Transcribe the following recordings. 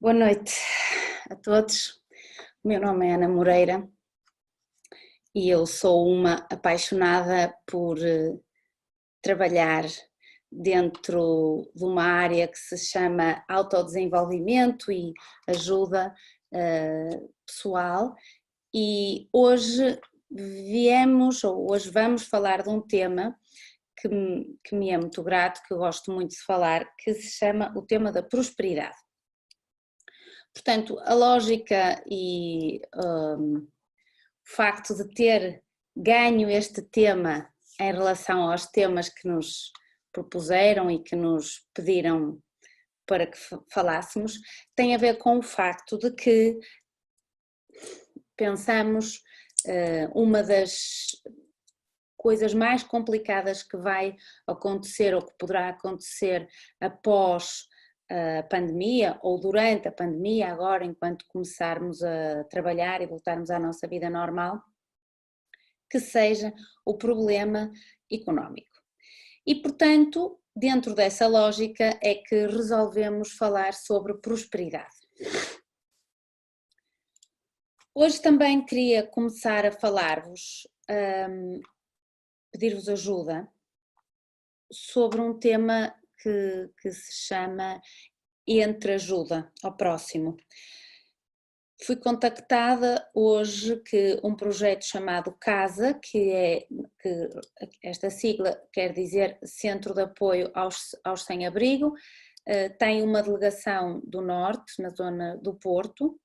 Boa noite a todos. O meu nome é Ana Moreira e eu sou uma apaixonada por trabalhar dentro de uma área que se chama autodesenvolvimento e ajuda pessoal. E hoje hoje vamos falar de um tema que me é muito grato, que eu gosto muito de falar, que se chama o tema da prosperidade. Portanto, a lógica e o facto de ter ganho este tema em relação aos temas que nos propuseram e que nos pediram para que falássemos, tem a ver com o facto de que pensamos uma das coisas mais complicadas que vai acontecer ou que poderá acontecer após a pandemia ou durante a pandemia, agora enquanto começarmos a trabalhar e voltarmos à nossa vida normal, que seja o problema económico. E portanto, dentro dessa lógica é que resolvemos falar sobre prosperidade. Hoje também queria começar a falar-vos, pedir-vos ajuda sobre um tema que se chama entreajuda ao próximo. Fui contactada hoje que um projeto chamado CASA, que esta sigla quer dizer Centro de Apoio aos Sem-Abrigo, tem uma delegação do Norte, na zona do Porto,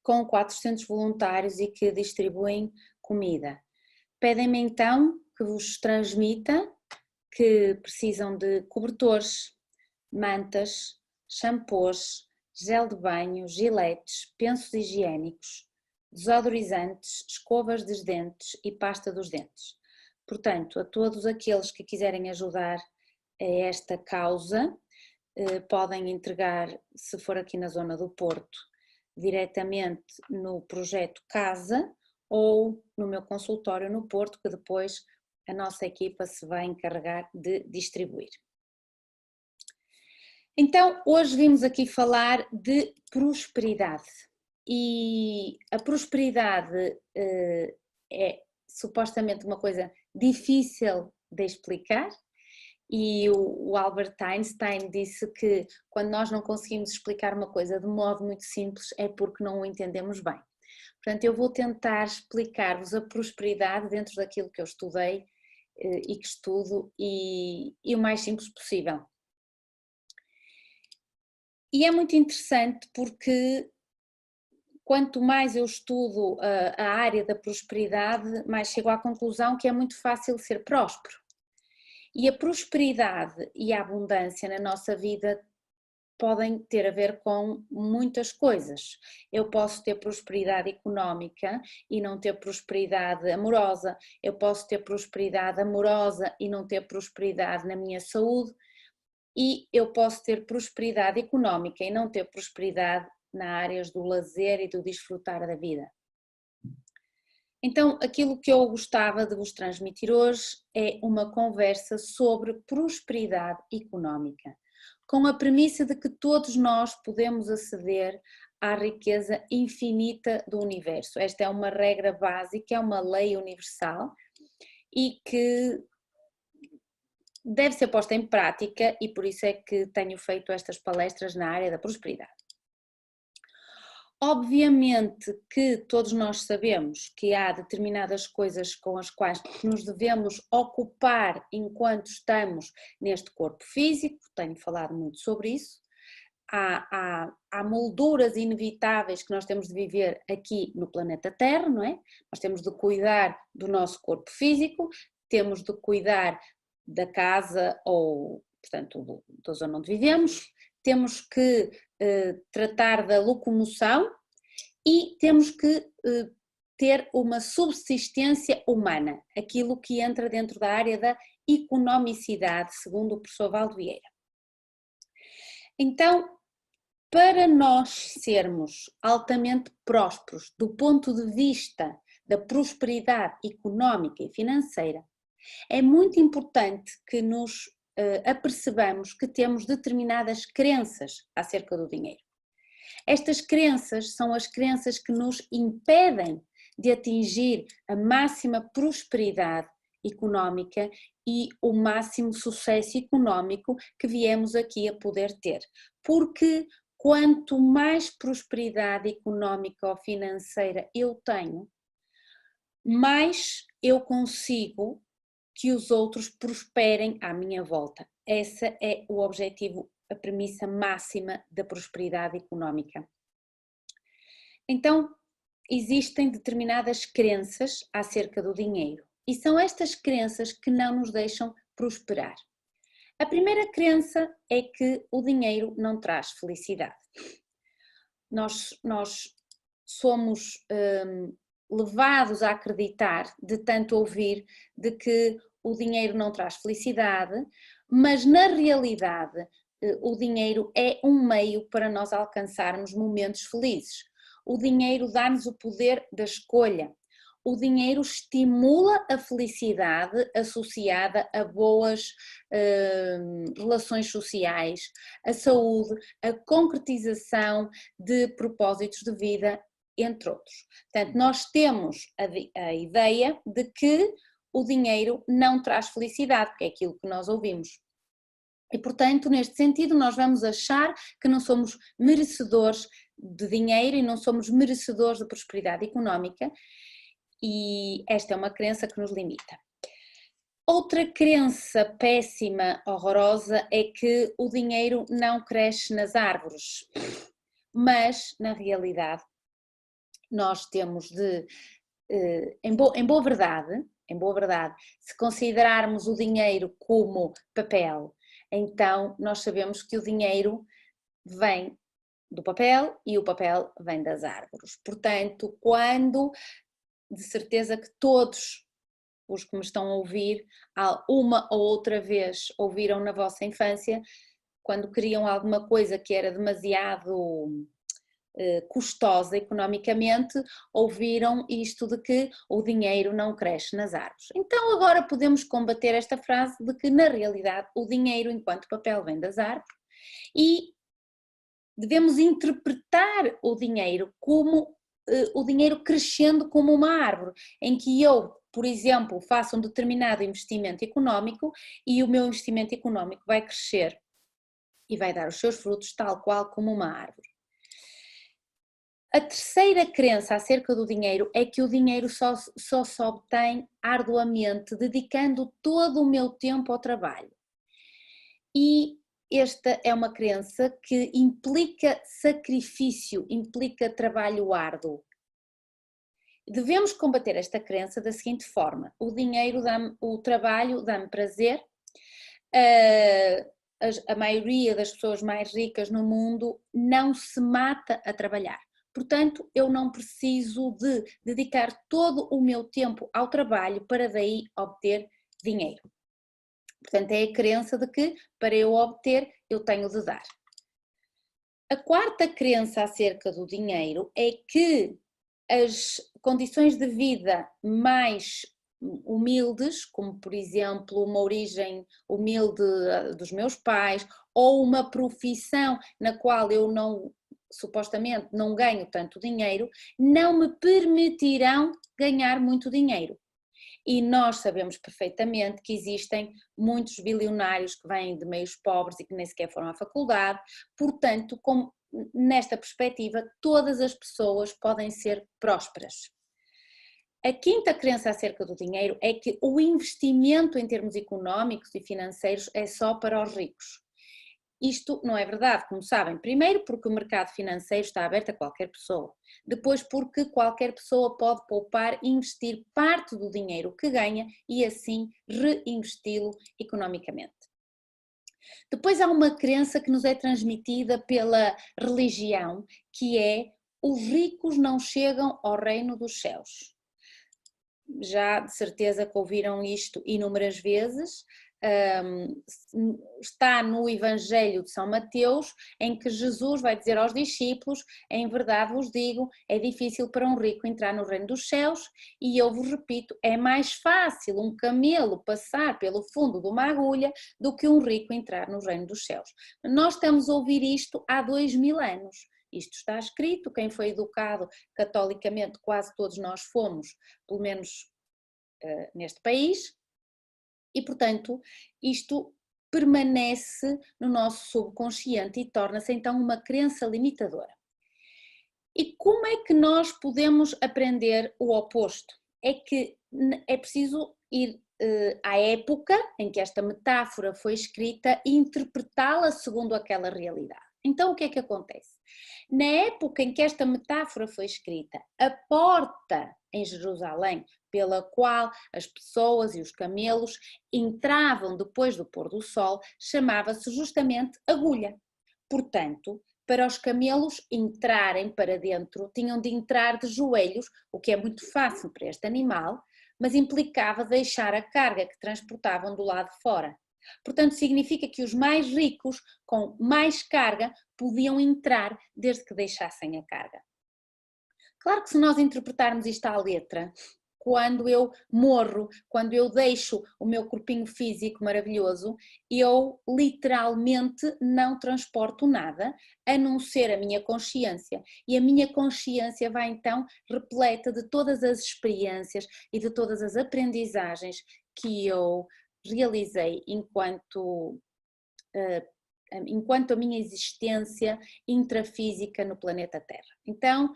com 400 voluntários e que distribuem comida. Pedem-me então que vos transmita que precisam de cobertores, mantas, shampoos, gel de banho, giletes, pensos higiênicos, desodorizantes, escovas dos dentes e pasta dos dentes. Portanto, a todos aqueles que quiserem ajudar a esta causa, podem entregar, se for aqui na zona do Porto, diretamente no projeto CASA ou no meu consultório no Porto, que depois a nossa equipa se vai encarregar de distribuir. Então, hoje vimos aqui falar de prosperidade e a prosperidade é supostamente uma coisa difícil de explicar e o Albert Einstein disse que quando nós não conseguimos explicar uma coisa de modo muito simples é porque não o entendemos bem. Portanto, eu vou tentar explicar-vos a prosperidade dentro daquilo que eu estudei e que estudo e o mais simples possível. E é muito interessante porque quanto mais eu estudo a área da prosperidade, mais chego à conclusão que é muito fácil ser próspero. E a prosperidade e a abundância na nossa vida podem ter a ver com muitas coisas. Eu posso ter prosperidade económica e não ter prosperidade amorosa, eu posso ter prosperidade amorosa e não ter prosperidade na minha saúde, e eu posso ter prosperidade económica e não ter prosperidade nas áreas do lazer e do desfrutar da vida. Então, aquilo que eu gostava de vos transmitir hoje é uma conversa sobre prosperidade económica, com a premissa de que todos nós podemos aceder à riqueza infinita do universo. Esta é uma regra básica, é uma lei universal e que deve ser posta em prática e por isso é que tenho feito estas palestras na área da prosperidade. Obviamente que todos nós sabemos que há determinadas coisas com as quais nos devemos ocupar enquanto estamos neste corpo físico, tenho falado muito sobre isso. Há molduras inevitáveis que nós temos de viver aqui no planeta Terra, não é? Nós temos de cuidar do nosso corpo físico, temos de cuidar da casa ou, portanto, da zona onde vivemos, temos que tratar da locomoção e temos que ter uma subsistência humana, aquilo que entra dentro da área da economicidade, segundo o professor Valdo Vieira. Então, para nós sermos altamente prósperos do ponto de vista da prosperidade económica e financeira, é muito importante que nos apercebamos que temos determinadas crenças acerca do dinheiro. Estas crenças são as crenças que nos impedem de atingir a máxima prosperidade económica e o máximo sucesso económico que viemos aqui a poder ter. Porque quanto mais prosperidade económica ou financeira eu tenho, mais eu consigo que os outros prosperem à minha volta. Esse é o objetivo, a premissa máxima da prosperidade económica. Então, existem determinadas crenças acerca do dinheiro e são estas crenças que não nos deixam prosperar. A primeira crença é que o dinheiro não traz felicidade. Nós somos levados a acreditar, de tanto ouvir, de que o dinheiro não traz felicidade, mas na realidade o dinheiro é um meio para nós alcançarmos momentos felizes. O dinheiro dá-nos o poder da escolha. O dinheiro estimula a felicidade associada a boas relações sociais, a saúde, a concretização de propósitos de vida, entre outros. Portanto, nós temos a ideia de que o dinheiro não traz felicidade, porque é aquilo que nós ouvimos. E, portanto, neste sentido, nós vamos achar que não somos merecedores de dinheiro e não somos merecedores de prosperidade económica, e esta é uma crença que nos limita. Outra crença péssima, horrorosa, é que o dinheiro não cresce nas árvores, mas, na realidade, nós temos de, em boa verdade, se considerarmos o dinheiro como papel, então nós sabemos que o dinheiro vem do papel e o papel vem das árvores. Portanto, quando, de certeza que todos os que me estão a ouvir, uma ou outra vez ouviram na vossa infância, quando queriam alguma coisa que era demasiado custosa economicamente, ouviram isto de que o dinheiro não cresce nas árvores. Então agora podemos combater esta frase de que na realidade o dinheiro enquanto papel vem das árvores e devemos interpretar o dinheiro como o dinheiro crescendo como uma árvore, em que eu, por exemplo, faço um determinado investimento económico e o meu investimento económico vai crescer e vai dar os seus frutos tal qual como uma árvore. A terceira crença acerca do dinheiro é que o dinheiro só se obtém arduamente, dedicando todo o meu tempo ao trabalho. E esta é uma crença que implica sacrifício, implica trabalho árduo. Devemos combater esta crença da seguinte forma: o trabalho dá-me prazer, a maioria das pessoas mais ricas no mundo não se mata a trabalhar. Portanto, eu não preciso de dedicar todo o meu tempo ao trabalho para daí obter dinheiro. Portanto, é a crença de que para eu obter, eu tenho de dar. A quarta crença acerca do dinheiro é que as condições de vida mais humildes, como por exemplo uma origem humilde dos meus pais, ou uma profissão na qual eu supostamente não ganho tanto dinheiro, não me permitirão ganhar muito dinheiro. E nós sabemos perfeitamente que existem muitos bilionários que vêm de meios pobres e que nem sequer foram à faculdade, portanto, nesta perspectiva, todas as pessoas podem ser prósperas. A quinta crença acerca do dinheiro é que o investimento em termos económicos e financeiros é só para os ricos. Isto não é verdade, como sabem. Primeiro porque o mercado financeiro está aberto a qualquer pessoa. Depois porque qualquer pessoa pode poupar e investir parte do dinheiro que ganha e assim reinvesti-lo economicamente. Depois há uma crença que nos é transmitida pela religião, que é: os ricos não chegam ao reino dos céus. Já de certeza que ouviram isto inúmeras vezes. Está no Evangelho de São Mateus, em que Jesus vai dizer aos discípulos: em verdade vos digo, é difícil para um rico entrar no reino dos céus, e eu vos repito, é mais fácil um camelo passar pelo fundo de uma agulha do que um rico entrar no reino dos céus. Nós estamos a ouvir isto há 2000 anos. isto está escrito, quem foi educado catolicamente, quase todos nós fomos, pelo menos neste país, e portanto isto permanece no nosso subconsciente e torna-se então uma crença limitadora. E como é que nós podemos aprender o oposto? É que é preciso ir à época em que esta metáfora foi escrita e interpretá-la segundo aquela realidade. Então o que é que acontece? Na época em que esta metáfora foi escrita, a porta em Jerusalém pela qual as pessoas e os camelos entravam depois do pôr do sol chamava-se justamente agulha. Portanto, para os camelos entrarem para dentro, tinham de entrar de joelhos, o que é muito fácil para este animal, mas implicava deixar a carga que transportavam do lado de fora. Portanto, significa que os mais ricos, com mais carga, podiam entrar desde que deixassem a carga. Claro que se nós interpretarmos isto à letra, quando eu morro, quando eu deixo o meu corpinho físico maravilhoso, eu literalmente não transporto nada, a não ser a minha consciência. E a minha consciência vai então repleta de todas as experiências e de todas as aprendizagens que eu realizei enquanto a minha existência intrafísica no planeta Terra. Então,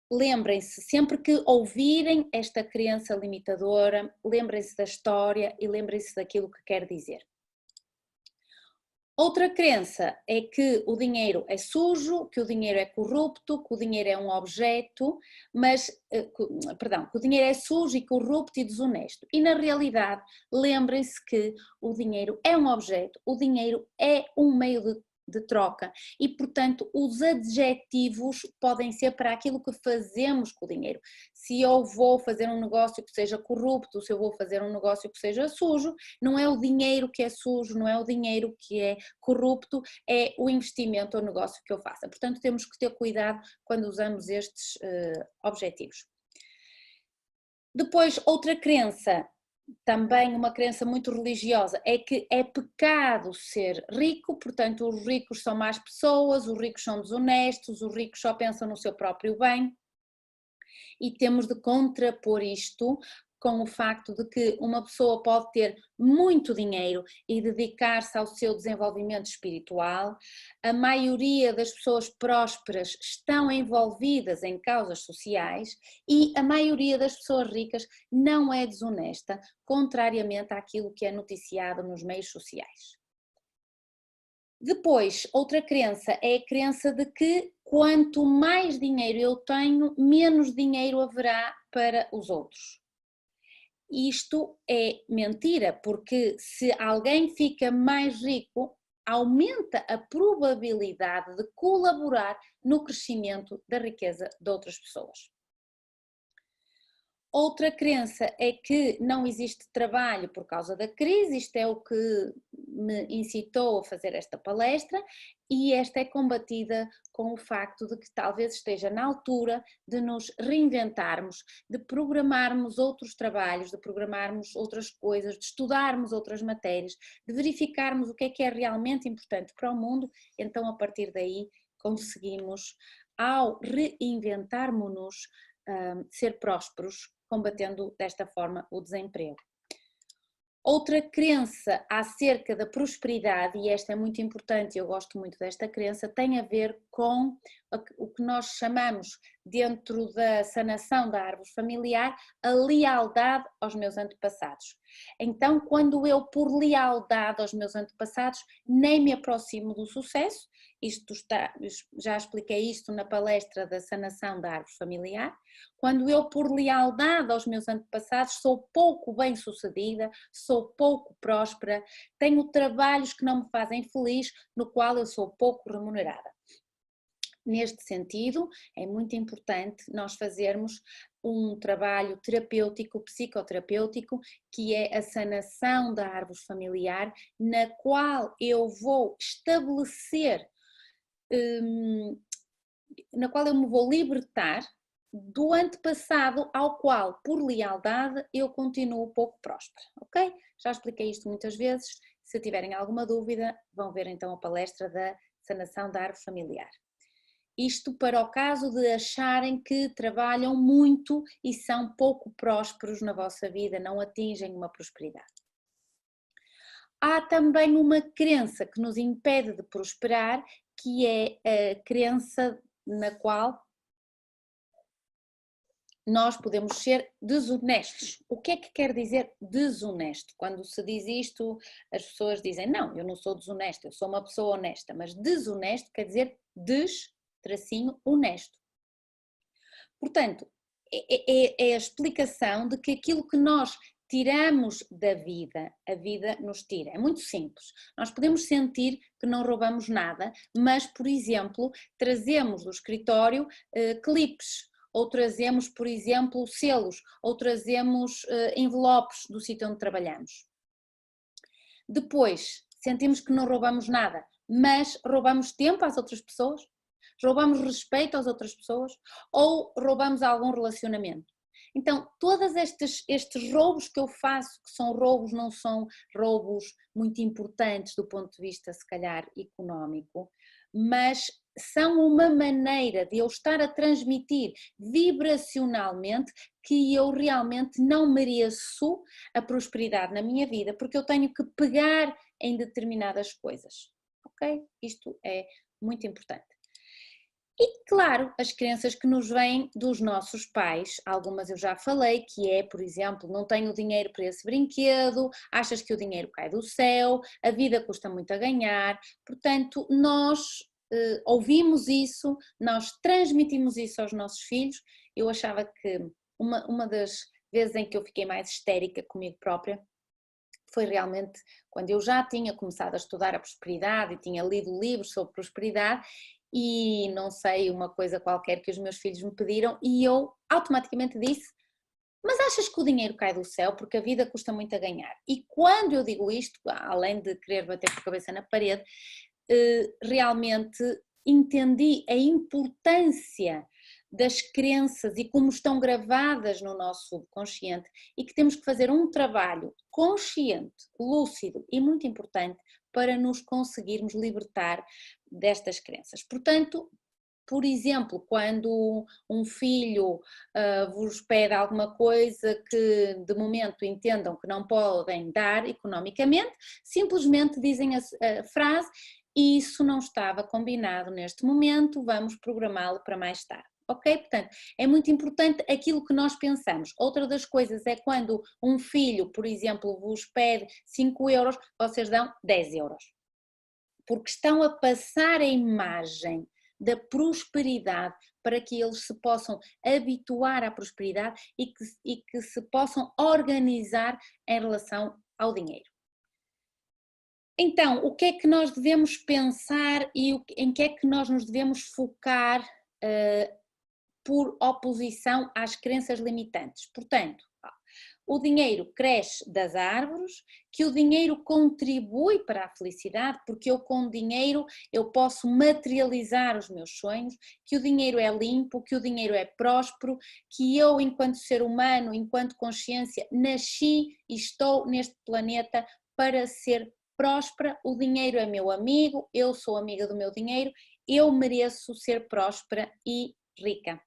lembrem-se, sempre que ouvirem esta crença limitadora, lembrem-se da história e lembrem-se daquilo que quer dizer. Outra crença é que o dinheiro é sujo, que o dinheiro é corrupto, que o dinheiro é um objeto, que o dinheiro é sujo e corrupto e desonesto. E na realidade, lembrem-se que o dinheiro é um objeto, o dinheiro é um meio de troca e, portanto, os adjetivos podem ser para aquilo que fazemos com o dinheiro. Se eu vou fazer um negócio que seja corrupto, se eu vou fazer um negócio que seja sujo, não é o dinheiro que é sujo, não é o dinheiro que é corrupto, é o investimento ou negócio que eu faça. Portanto, temos que ter cuidado quando usamos estes objetivos. Depois, outra crença, também uma crença muito religiosa, é que é pecado ser rico, portanto os ricos são más pessoas, os ricos são desonestos, os ricos só pensam no seu próprio bem, e temos de contrapor isto com o facto de que uma pessoa pode ter muito dinheiro e dedicar-se ao seu desenvolvimento espiritual. A maioria das pessoas prósperas estão envolvidas em causas sociais e a maioria das pessoas ricas não é desonesta, contrariamente àquilo que é noticiado nos meios sociais. Depois, outra crença é a crença de que quanto mais dinheiro eu tenho, menos dinheiro haverá para os outros. Isto é mentira, porque se alguém fica mais rico, aumenta a probabilidade de colaborar no crescimento da riqueza de outras pessoas. Outra crença é que não existe trabalho por causa da crise, isto é o que me incitou a fazer esta palestra, e esta é combatida com o facto de que talvez esteja na altura de nos reinventarmos, de programarmos outros trabalhos, de programarmos outras coisas, de estudarmos outras matérias, de verificarmos o que é realmente importante para o mundo, então a partir daí conseguimos, ao reinventarmos-nos, ser prósperos, combatendo desta forma o desemprego. Outra crença acerca da prosperidade, e esta é muito importante, eu gosto muito desta crença, tem a ver com o que nós chamamos, dentro da sanação da árvore familiar, a lealdade aos meus antepassados. Então, quando eu, por lealdade aos meus antepassados, nem me aproximo do sucesso, já expliquei isto na palestra da sanação da árvore familiar, quando eu, por lealdade aos meus antepassados, sou pouco bem-sucedida, sou pouco próspera, tenho trabalhos que não me fazem feliz, no qual eu sou pouco remunerada. Neste sentido, é muito importante nós fazermos um trabalho terapêutico, psicoterapêutico, que é a sanação da árvore familiar, na qual eu vou estabelecer, na qual eu me vou libertar do antepassado ao qual, por lealdade, eu continuo pouco próspera, ok? Já expliquei isto muitas vezes, se tiverem alguma dúvida, vão ver então a palestra da sanação da árvore familiar. Isto para o caso de acharem que trabalham muito e são pouco prósperos na vossa vida, não atingem uma prosperidade. Há também uma crença que nos impede de prosperar, que é a crença na qual nós podemos ser desonestos. O que é que quer dizer desonesto? Quando se diz isto, as pessoas dizem, não, eu não sou desonesta, eu sou uma pessoa honesta, mas desonesto quer dizer honesto. Portanto, é a explicação de que aquilo que nós tiramos da vida, a vida nos tira. É muito simples. Nós podemos sentir que não roubamos nada, mas, por exemplo, trazemos do escritório clipes, ou trazemos, por exemplo, selos, ou trazemos envelopes do sítio onde trabalhamos. Depois, sentimos que não roubamos nada, mas roubamos tempo às outras pessoas, roubamos respeito às outras pessoas, ou roubamos algum relacionamento. Então, todos estes roubos que eu faço, que são roubos, não são roubos muito importantes do ponto de vista, se calhar, económico, mas são uma maneira de eu estar a transmitir vibracionalmente que eu realmente não mereço a prosperidade na minha vida, porque eu tenho que pegar em determinadas coisas, ok? Isto é muito importante. E claro, as crenças que nos vêm dos nossos pais, algumas eu já falei, que é, por exemplo, não tenho dinheiro para esse brinquedo, achas que o dinheiro cai do céu, a vida custa muito a ganhar, portanto nós ouvimos isso, nós transmitimos isso aos nossos filhos. Eu achava que uma das vezes em que eu fiquei mais histérica comigo própria foi realmente quando eu já tinha começado a estudar a prosperidade e tinha lido livros sobre prosperidade e não sei, uma coisa qualquer que os meus filhos me pediram e eu automaticamente disse, mas achas que o dinheiro cai do céu porque a vida custa muito a ganhar? E quando eu digo isto, além de querer bater com a cabeça na parede, realmente entendi a importância das crenças e como estão gravadas no nosso subconsciente e que temos que fazer um trabalho consciente, lúcido e muito importante para nos conseguirmos libertar destas crenças. Portanto, por exemplo, quando um filho vos pede alguma coisa que de momento entendam que não podem dar economicamente, simplesmente dizem a frase, isso não estava combinado neste momento, vamos programá-lo para mais tarde. Ok? Portanto, é muito importante aquilo que nós pensamos. Outra das coisas é quando um filho, por exemplo, vos pede 5 euros, vocês dão 10 euros. Porque estão a passar a imagem da prosperidade para que eles se possam habituar à prosperidade e que se possam organizar em relação ao dinheiro. Então, o que é que nós devemos pensar e em que é que nós nos devemos focar por oposição às crenças limitantes? Portanto, o dinheiro cresce das árvores, que o dinheiro contribui para a felicidade, porque eu com dinheiro eu posso materializar os meus sonhos, que o dinheiro é limpo, que o dinheiro é próspero, que eu enquanto ser humano, enquanto consciência, nasci e estou neste planeta para ser próspera, o dinheiro é meu amigo, eu sou amiga do meu dinheiro, eu mereço ser próspera e rica.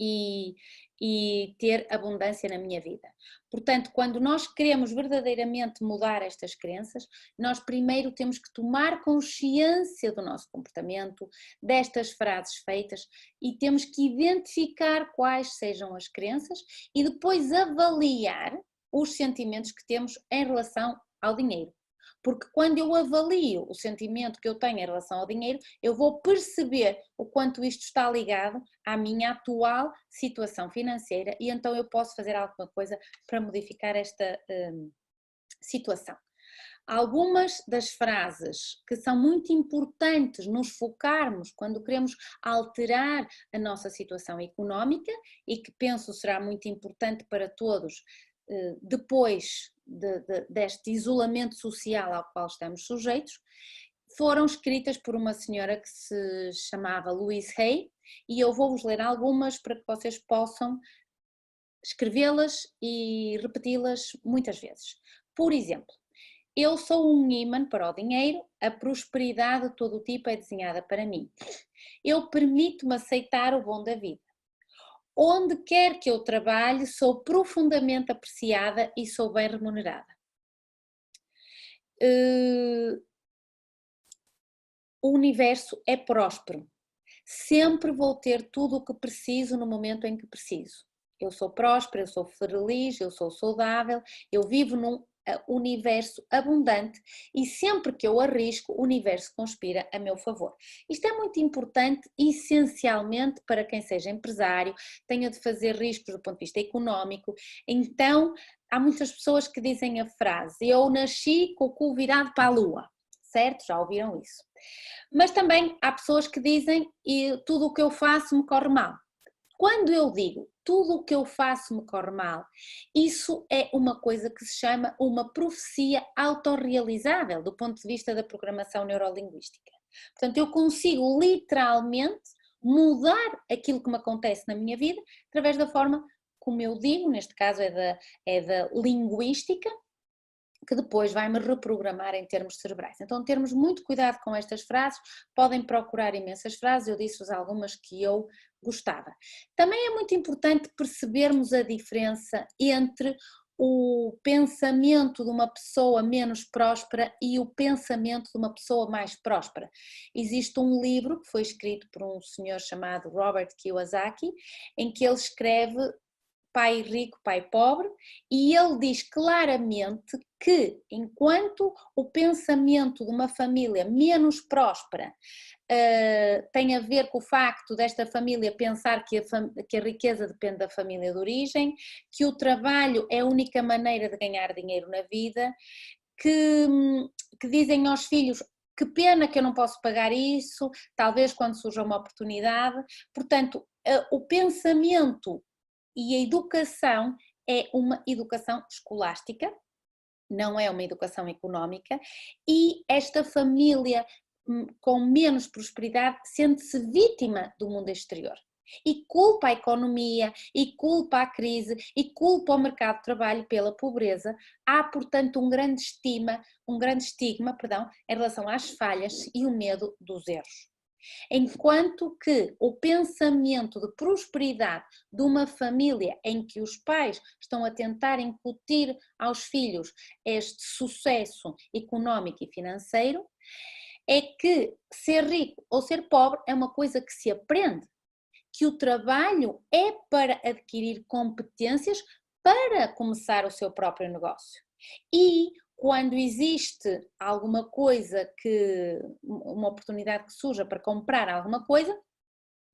E ter abundância na minha vida. Portanto, quando nós queremos verdadeiramente mudar estas crenças, nós primeiro temos que tomar consciência do nosso comportamento, destas frases feitas e temos que identificar quais sejam as crenças e depois avaliar os sentimentos que temos em relação ao dinheiro. Porque quando eu avalio o sentimento que eu tenho em relação ao dinheiro, eu vou perceber o quanto isto está ligado à minha atual situação financeira e então eu posso fazer alguma coisa para modificar esta situação. Algumas das frases que são muito importantes nos focarmos quando queremos alterar a nossa situação económica e que penso será muito importante para todos depois deste isolamento social ao qual estamos sujeitos, foram escritas por uma senhora que se chamava Louise Hay e eu vou-vos ler algumas para que vocês possam escrevê-las e repeti-las muitas vezes. Por exemplo, Eu sou um ímã para o dinheiro, a prosperidade de todo o tipo é desenhada para mim. Eu permito-me aceitar o bom da vida. Onde quer que eu trabalhe, sou profundamente apreciada e sou bem remunerada. O universo é próspero. Sempre vou ter tudo o que preciso no momento em que preciso. Eu sou próspera, eu sou feliz, eu sou saudável, eu vivo num universo abundante e sempre que eu arrisco, o universo conspira a meu favor. Isto é muito importante, essencialmente para quem seja empresário, tenha de fazer riscos do ponto de vista económico. Então, há muitas pessoas que dizem a frase: eu nasci com o cu virado para a lua, certo? Já ouviram isso? Mas também há pessoas que dizem e tudo o que eu faço me corre mal. Quando eu digo tudo o que eu faço me corre mal, isso é uma coisa que se chama uma profecia autorrealizável do ponto de vista da programação neurolinguística. Portanto, eu consigo literalmente mudar aquilo que me acontece na minha vida através da forma como eu digo, neste caso é da linguística, que depois vai-me reprogramar em termos cerebrais. Então, termos muito cuidado com estas frases, podem procurar imensas frases, eu disse-vos algumas que eu gostava. Também é muito importante percebermos a diferença entre o pensamento de uma pessoa menos próspera e o pensamento de uma pessoa mais próspera. Existe um livro que foi escrito por um senhor chamado Robert Kiyosaki, em que ele escreve Pai rico, pai pobre, e ele diz claramente que enquanto o pensamento de uma família menos próspera tem a ver com o facto desta família pensar que a riqueza depende da família de origem, que o trabalho é a única maneira de ganhar dinheiro na vida, que dizem aos filhos: que pena que eu não posso pagar isso, talvez quando surja uma oportunidade. Portanto, o pensamento e a educação é uma educação escolástica, não é uma educação económica, e esta família com menos prosperidade sente-se vítima do mundo exterior. E culpa a economia, e culpa a crise, e culpa o mercado de trabalho pela pobreza. Há, portanto, um grande estigma, em relação às falhas e o medo dos erros. Enquanto que o pensamento de prosperidade de uma família em que os pais estão a tentar incutir aos filhos este sucesso económico e financeiro, é que ser rico ou ser pobre é uma coisa que se aprende, que o trabalho é para adquirir competências para começar o seu próprio negócio. E quando existe alguma coisa uma oportunidade que surja para comprar alguma coisa,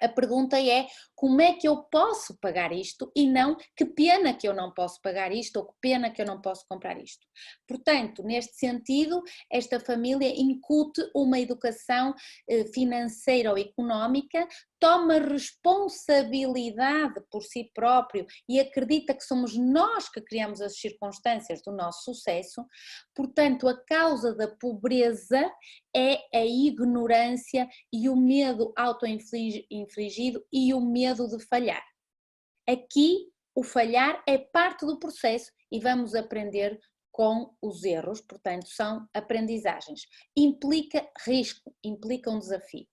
a pergunta é: como é que eu posso pagar isto, e não que pena que eu não posso pagar isto ou que pena que eu não posso comprar isto. Portanto, neste sentido, esta família incute uma educação financeira ou económica, toma responsabilidade por si próprio e acredita que somos nós que criamos as circunstâncias do nosso sucesso. Portanto, a causa da pobreza é a ignorância e o medo auto-infligido e o medo de falhar. Aqui, o falhar é parte do processo e vamos aprender com os erros, portanto, são aprendizagens. Implica risco, implica um desafio.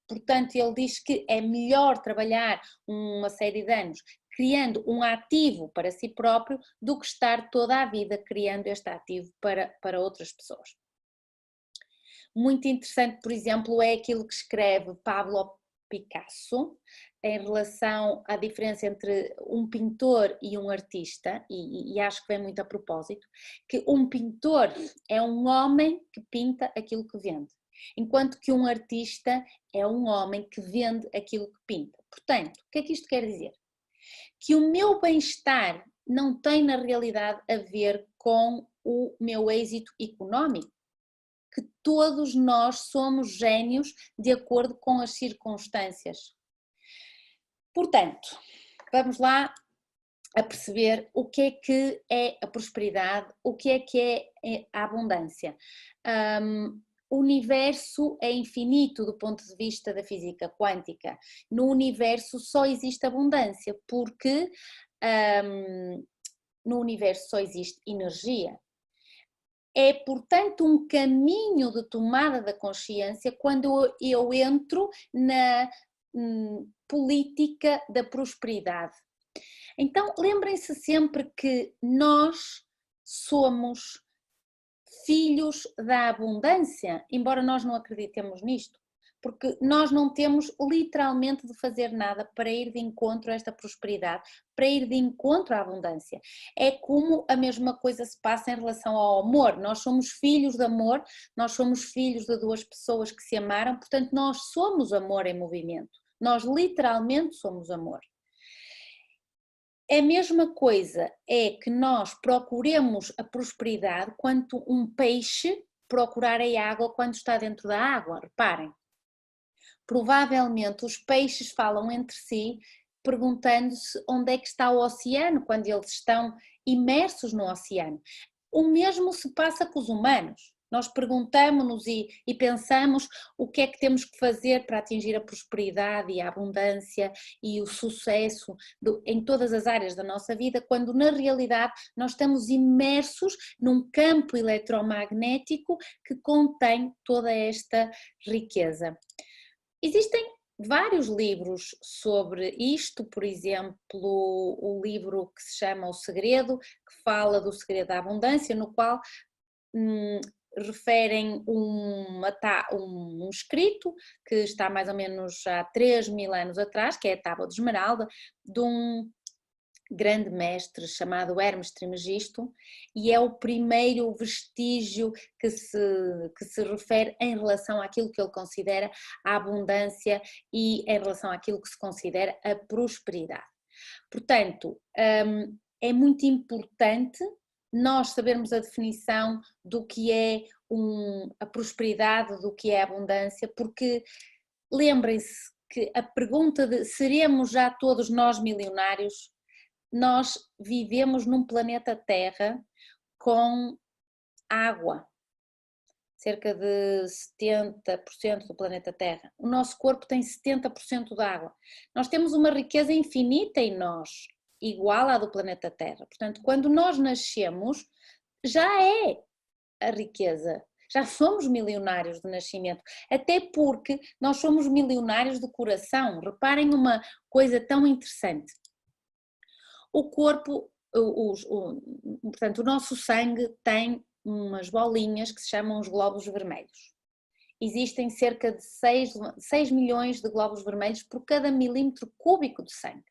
Portanto, ele diz que é melhor trabalhar uma série de anos criando um ativo para si próprio do que estar toda a vida criando este ativo para outras pessoas. Muito interessante, por exemplo, é aquilo que escreve Pablo Picasso em relação à diferença entre um pintor e um artista, e acho que vem muito a propósito, que um pintor é um homem que pinta aquilo que vende, enquanto que um artista é um homem que vende aquilo que pinta. Portanto, o que é que isto quer dizer? Que o meu bem-estar não tem na realidade a ver com o meu êxito económico, que todos nós somos génios de acordo com as circunstâncias. Portanto, vamos lá a perceber o que é a prosperidade, o que é a abundância. O universo é infinito do ponto de vista da física quântica. No universo só existe abundância, porque no universo só existe energia. É, portanto, um caminho de tomada da consciência quando eu entro na política da prosperidade. Então, lembrem-se sempre que nós somos filhos da abundância, embora nós não acreditemos nisto, porque nós não temos literalmente de fazer nada para ir de encontro a esta prosperidade, para ir de encontro à abundância. É como a mesma coisa se passa em relação ao amor. Nós somos filhos de amor, nós somos filhos de duas pessoas que se amaram, portanto nós somos amor em movimento. Nós literalmente somos amor. A mesma coisa é que nós procuremos a prosperidade quanto um peixe procurar a água quando está dentro da água. Reparem, provavelmente os peixes falam entre si perguntando-se onde é que está o oceano quando eles estão imersos no oceano. O mesmo se passa com os humanos. Nós perguntamos-nos e pensamos o que é que temos que fazer para atingir a prosperidade e a abundância e o sucesso em todas as áreas da nossa vida, quando na realidade nós estamos imersos num campo eletromagnético que contém toda esta riqueza. Existem vários livros sobre isto, por exemplo, o livro que se chama O Segredo, que fala do segredo da abundância, no qual referem um escrito que está mais ou menos há 3.000 anos atrás, que é a Tábua de Esmeralda, de um grande mestre chamado Hermes Trismegisto, e é o primeiro vestígio que se refere em relação àquilo que ele considera a abundância e em relação àquilo que se considera a prosperidade. Portanto, é muito importante nós sabermos a definição do que é a prosperidade, do que é a abundância, porque lembrem-se que a pergunta de seremos já todos nós milionários, nós vivemos num planeta Terra com água, cerca de 70% do planeta Terra. O nosso corpo tem 70% de água. Nós temos uma riqueza infinita em nós, igual à do planeta Terra. Portanto, quando nós nascemos, já é a riqueza. Já somos milionários de nascimento, até porque nós somos milionários de coração. Reparem uma coisa tão interessante. O corpo, portanto, o nosso sangue tem umas bolinhas que se chamam os glóbulos vermelhos. Existem cerca de 6 milhões de glóbulos vermelhos por cada milímetro cúbico de sangue.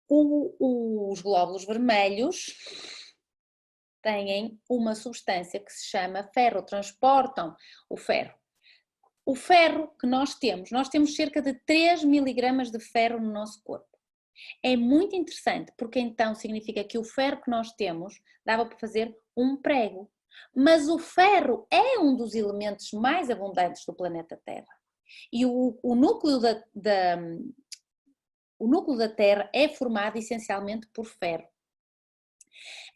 Os glóbulos vermelhos têm uma substância que se chama ferro, transportam o ferro. O ferro que nós temos cerca de 3 miligramas de ferro no nosso corpo. É muito interessante, porque então significa que o ferro que nós temos dava para fazer um prego. Mas o ferro é um dos elementos mais abundantes do planeta Terra. E o núcleo da Terra é formado essencialmente por ferro.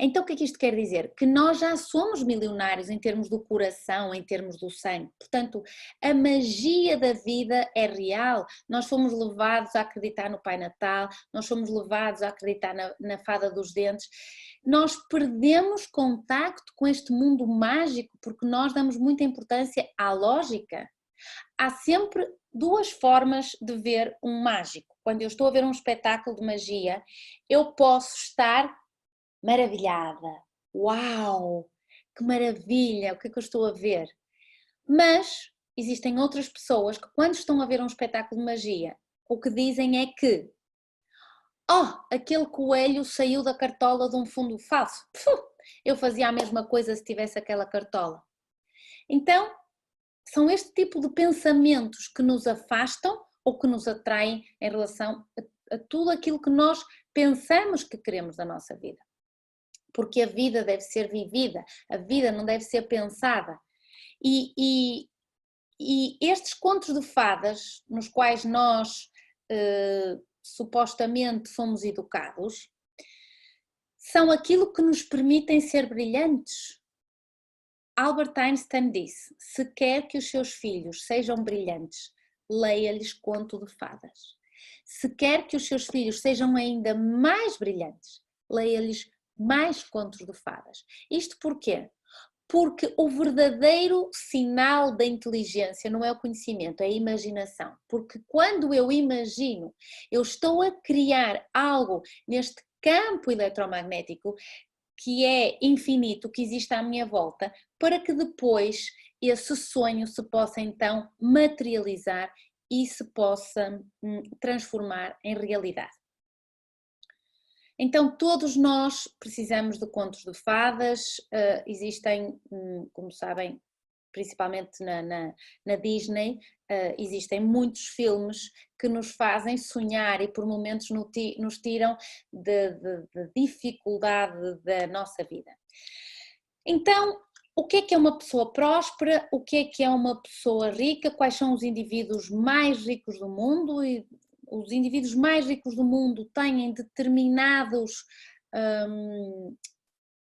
Então o que é que isto quer dizer? Que nós já somos milionários em termos do coração, em termos do sangue. Portanto, a magia da vida é real. Nós fomos levados a acreditar no Pai Natal, nós fomos levados a acreditar na Fada dos Dentes. Nós perdemos contacto com este mundo mágico porque nós damos muita importância à lógica. Há sempre duas formas de ver um mágico. Quando eu estou a ver um espetáculo de magia, eu posso estar maravilhada, uau, que maravilha, o que é que eu estou a ver? Mas existem outras pessoas que quando estão a ver um espetáculo de magia, o que dizem é que aquele coelho saiu da cartola de um fundo falso, eu fazia a mesma coisa se tivesse aquela cartola. Então, são este tipo de pensamentos que nos afastam ou que nos atraem em relação a tudo aquilo que nós pensamos que queremos da nossa vida. Porque a vida deve ser vivida, a vida não deve ser pensada. E estes contos de fadas, nos quais nós supostamente fomos educados, são aquilo que nos permitem ser brilhantes. Albert Einstein disse: se quer que os seus filhos sejam brilhantes, leia-lhes conto de fadas. Se quer que os seus filhos sejam ainda mais brilhantes, leia-lhes mais contos de fadas. Isto porquê? Porque o verdadeiro sinal da inteligência não é o conhecimento, é a imaginação. Porque quando eu imagino, eu estou a criar algo neste campo eletromagnético que é infinito, que existe à minha volta, para que depois esse sonho se possa então materializar e se possa transformar em realidade. Então todos nós precisamos de contos de fadas, existem, como sabem, principalmente na Disney, existem muitos filmes que nos fazem sonhar e por momentos nos tiram de dificuldade da nossa vida. Então, o que é uma pessoa próspera? O que é uma pessoa rica? Quais são os indivíduos mais ricos do mundo? E os indivíduos mais ricos do mundo têm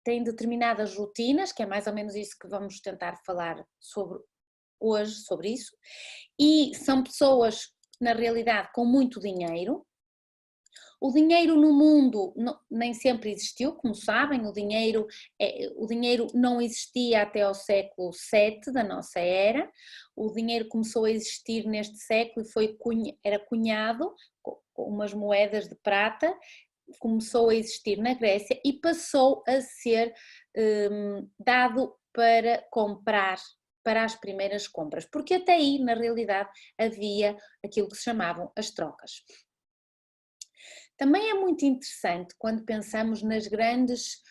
têm determinadas rotinas, que é mais ou menos isso que vamos tentar falar sobre hoje, sobre isso, e são pessoas, na realidade, com muito dinheiro. O dinheiro no mundo nem sempre existiu, como sabem, o dinheiro não existia até ao século VII da nossa era, o dinheiro começou a existir neste século e era cunhado com umas moedas de prata, começou a existir na Grécia e passou a ser dado para comprar, para as primeiras compras, porque até aí, na realidade, havia aquilo que se chamavam as trocas. Também é muito interessante quando pensamos nas grandes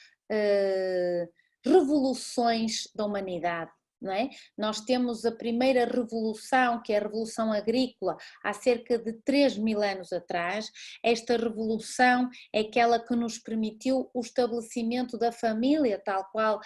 revoluções da humanidade, não é? Nós temos a primeira revolução, que é a Revolução Agrícola, há cerca de 3.000 anos atrás. Esta revolução é aquela que nos permitiu o estabelecimento da família, tal qual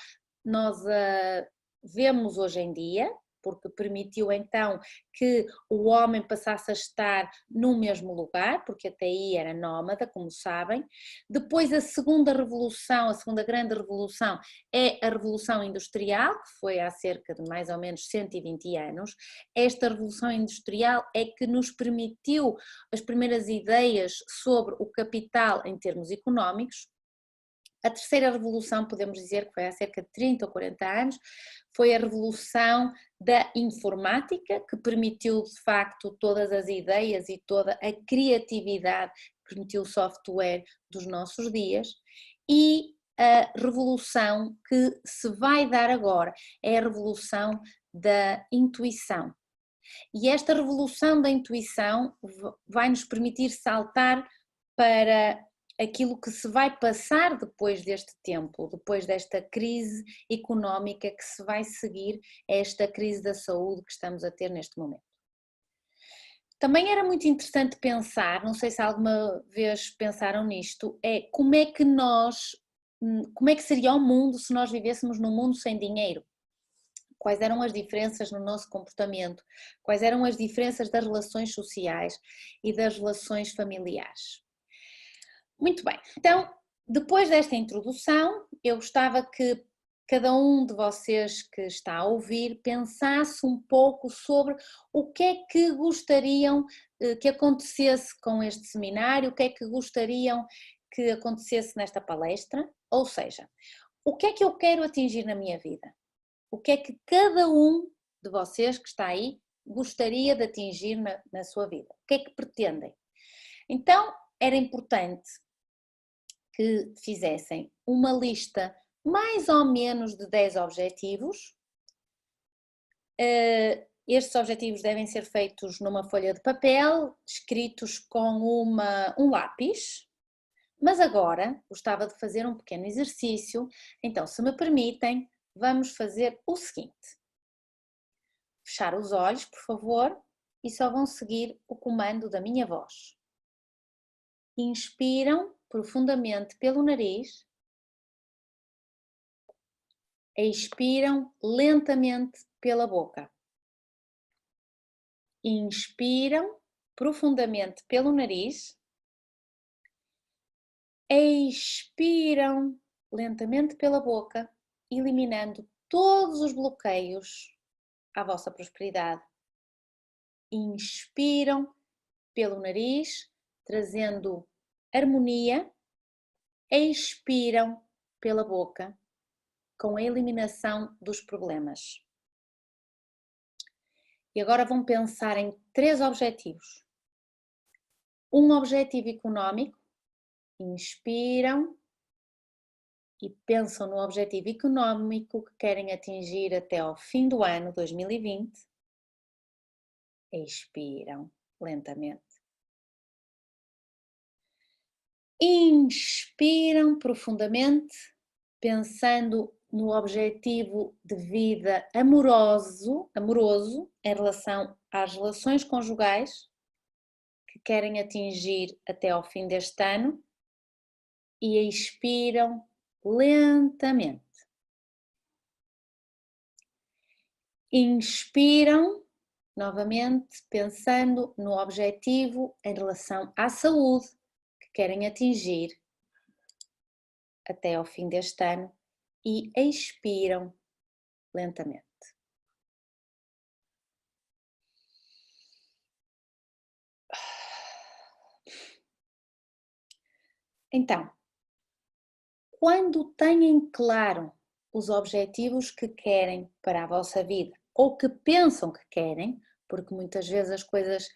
nós a vemos hoje em dia, porque permitiu então que o homem passasse a estar no mesmo lugar, porque até aí era nómada, como sabem. Depois a segunda revolução, a segunda grande revolução, é a Revolução Industrial, que foi há cerca de mais ou menos 120 anos. Esta Revolução Industrial é que nos permitiu as primeiras ideias sobre o capital em termos económicos. A terceira revolução, podemos dizer que foi há cerca de 30 ou 40 anos, foi a revolução da informática, que permitiu de facto todas as ideias e toda a criatividade que permitiu o software dos nossos dias. E a revolução que se vai dar agora é a revolução da intuição. E esta revolução da intuição vai nos permitir saltar para aquilo que se vai passar depois deste tempo, depois desta crise económica que se vai seguir a esta crise da saúde que estamos a ter neste momento. Também era muito interessante pensar, não sei se alguma vez pensaram nisto, como é que seria o mundo se nós vivêssemos num mundo sem dinheiro? Quais eram as diferenças no nosso comportamento? Quais eram as diferenças das relações sociais e das relações familiares? Muito bem, então, depois desta introdução, eu gostava que cada um de vocês que está a ouvir pensasse um pouco sobre o que é que gostariam que acontecesse com este seminário, o que é que gostariam que acontecesse nesta palestra, ou seja, o que é que eu quero atingir na minha vida? O que é que cada um de vocês que está aí gostaria de atingir na sua vida? O que é que pretendem? Então, era importante que fizessem uma lista mais ou menos de 10 objetivos. Estes objetivos devem ser feitos numa folha de papel, escritos com um lápis, mas agora gostava de fazer um pequeno exercício, então se me permitem, vamos fazer o seguinte. Fechar os olhos, por favor, e só vão seguir o comando da minha voz. Inspiram profundamente pelo nariz, expiram lentamente pela boca. Inspiram profundamente pelo nariz, expiram lentamente pela boca, eliminando todos os bloqueios à vossa prosperidade. Inspiram pelo nariz, trazendo harmonia, expiram pela boca com a eliminação dos problemas. E agora vão pensar em 3 objetivos. Um objetivo económico, inspiram e pensam no objetivo económico que querem atingir até ao fim do ano 2020. Expiram lentamente. Inspiram profundamente, pensando no objetivo de vida amoroso em relação às relações conjugais que querem atingir até ao fim deste ano, e expiram lentamente. Inspiram novamente, pensando no objetivo em relação à saúde que querem atingir até ao fim deste ano, e expiram lentamente. Então, quando têm claro os objetivos que querem para a vossa vida, ou que pensam que querem, porque muitas vezes as coisas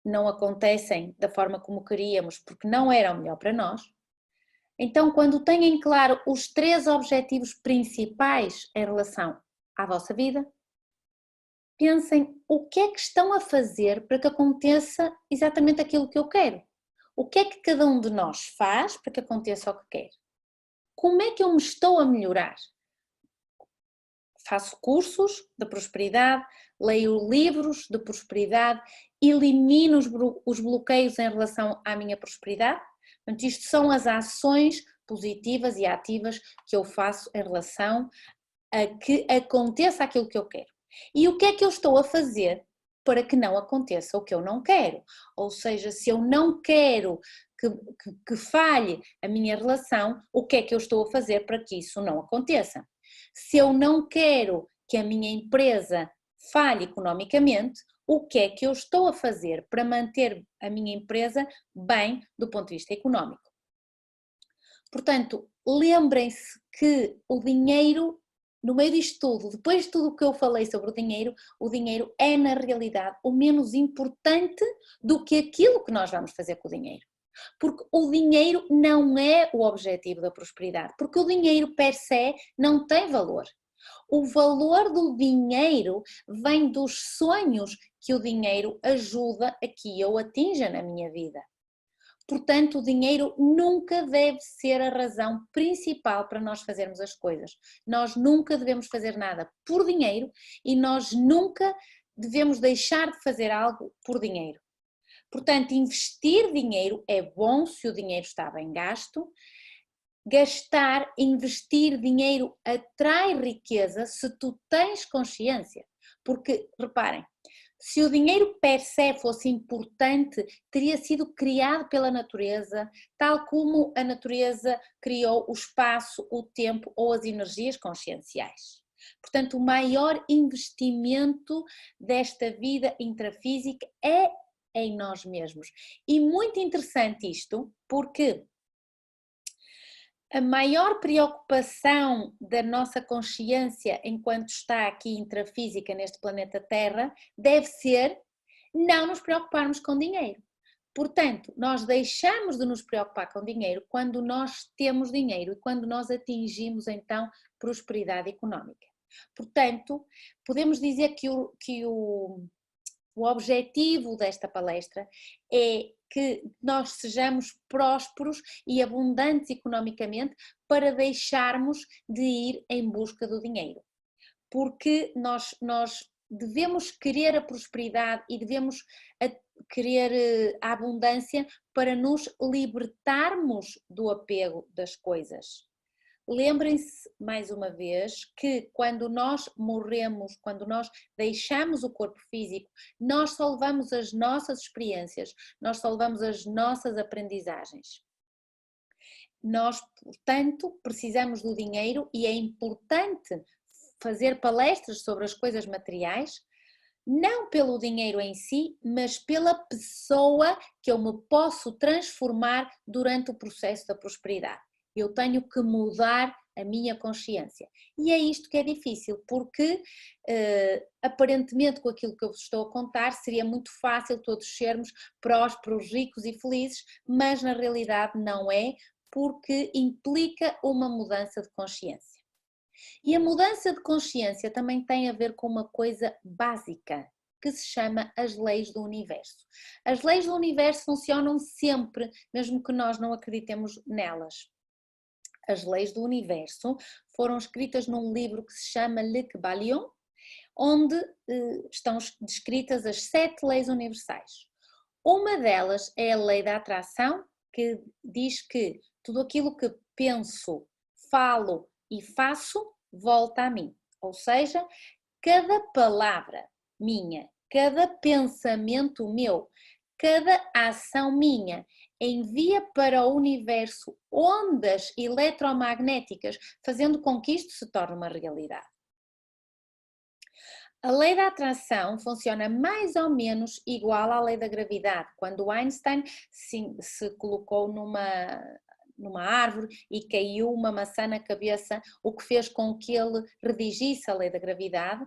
não acontecem da forma como queríamos, porque não eram melhor para nós. Então, quando têm claro os 3 objetivos principais em relação à vossa vida, pensem o que é que estão a fazer para que aconteça exatamente aquilo que eu quero. O que é que cada um de nós faz para que aconteça o que quer? Como é que eu me estou a melhorar? Faço cursos de prosperidade, leio livros de prosperidade, elimino os bloqueios em relação à minha prosperidade. Portanto, isto são as ações positivas e ativas que eu faço em relação a que aconteça aquilo que eu quero. E o que é que eu estou a fazer para que não aconteça o que eu não quero? Ou seja, se eu não quero que falhe a minha relação, o que é que eu estou a fazer para que isso não aconteça? Se eu não quero que a minha empresa falhe economicamente, o que é que eu estou a fazer para manter a minha empresa bem do ponto de vista económico? Portanto, lembrem-se que o dinheiro, no meio disto tudo, depois de tudo o que eu falei sobre o dinheiro é na realidade o menos importante do que aquilo que nós vamos fazer com o dinheiro. Porque o dinheiro não é o objetivo da prosperidade, porque o dinheiro per se não tem valor. O valor do dinheiro vem dos sonhos que o dinheiro ajuda a que eu atinja na minha vida. Portanto, o dinheiro nunca deve ser a razão principal para nós fazermos as coisas. Nós nunca devemos fazer nada por dinheiro e nós nunca devemos deixar de fazer algo por dinheiro. Portanto, investir dinheiro é bom se o dinheiro está bem gasto. Investir dinheiro atrai riqueza se tu tens consciência. Porque, reparem, se o dinheiro per se fosse importante, teria sido criado pela natureza, tal como a natureza criou o espaço, o tempo ou as energias conscienciais. Portanto, o maior investimento desta vida intrafísica é em nós mesmos. E muito interessante isto, porque a maior preocupação da nossa consciência enquanto está aqui intrafísica neste planeta Terra deve ser não nos preocuparmos com dinheiro. Portanto, nós deixamos de nos preocupar com dinheiro quando nós temos dinheiro e quando nós atingimos então prosperidade económica. Portanto, podemos dizer que o objetivo desta palestra é que nós sejamos prósperos e abundantes economicamente para deixarmos de ir em busca do dinheiro. Porque nós devemos querer a prosperidade e devemos querer a abundância para nos libertarmos do apego das coisas. Lembrem-se, mais uma vez, que quando nós morremos, quando nós deixamos o corpo físico, nós só levamos as nossas experiências, nós só levamos as nossas aprendizagens. Nós, portanto, precisamos do dinheiro e é importante fazer palestras sobre as coisas materiais, não pelo dinheiro em si, mas pela pessoa que eu me posso transformar durante o processo da prosperidade. eu tenho que mudar a minha consciência. E é isto que é difícil, porque aparentemente com aquilo que eu vos estou a contar seria muito fácil todos sermos prósperos, ricos e felizes, mas na realidade não é, porque implica uma mudança de consciência. E a mudança de consciência também tem a ver com uma coisa básica, que se chama as leis do universo. As leis do universo funcionam sempre, mesmo que nós não acreditemos nelas. As leis do universo foram escritas num livro que se chama Le Kybalion, onde estão descritas as 7 leis universais. Uma delas é a lei da atração, que diz que tudo aquilo que penso, falo e faço volta a mim. Ou seja, cada palavra minha, cada pensamento meu, cada ação minha envia para o universo ondas eletromagnéticas, fazendo com que isto se torne uma realidade. A lei da atração funciona mais ou menos igual à lei da gravidade. Quando Einstein se colocou numa árvore e caiu uma maçã na cabeça, o que fez com que ele redigisse a lei da gravidade,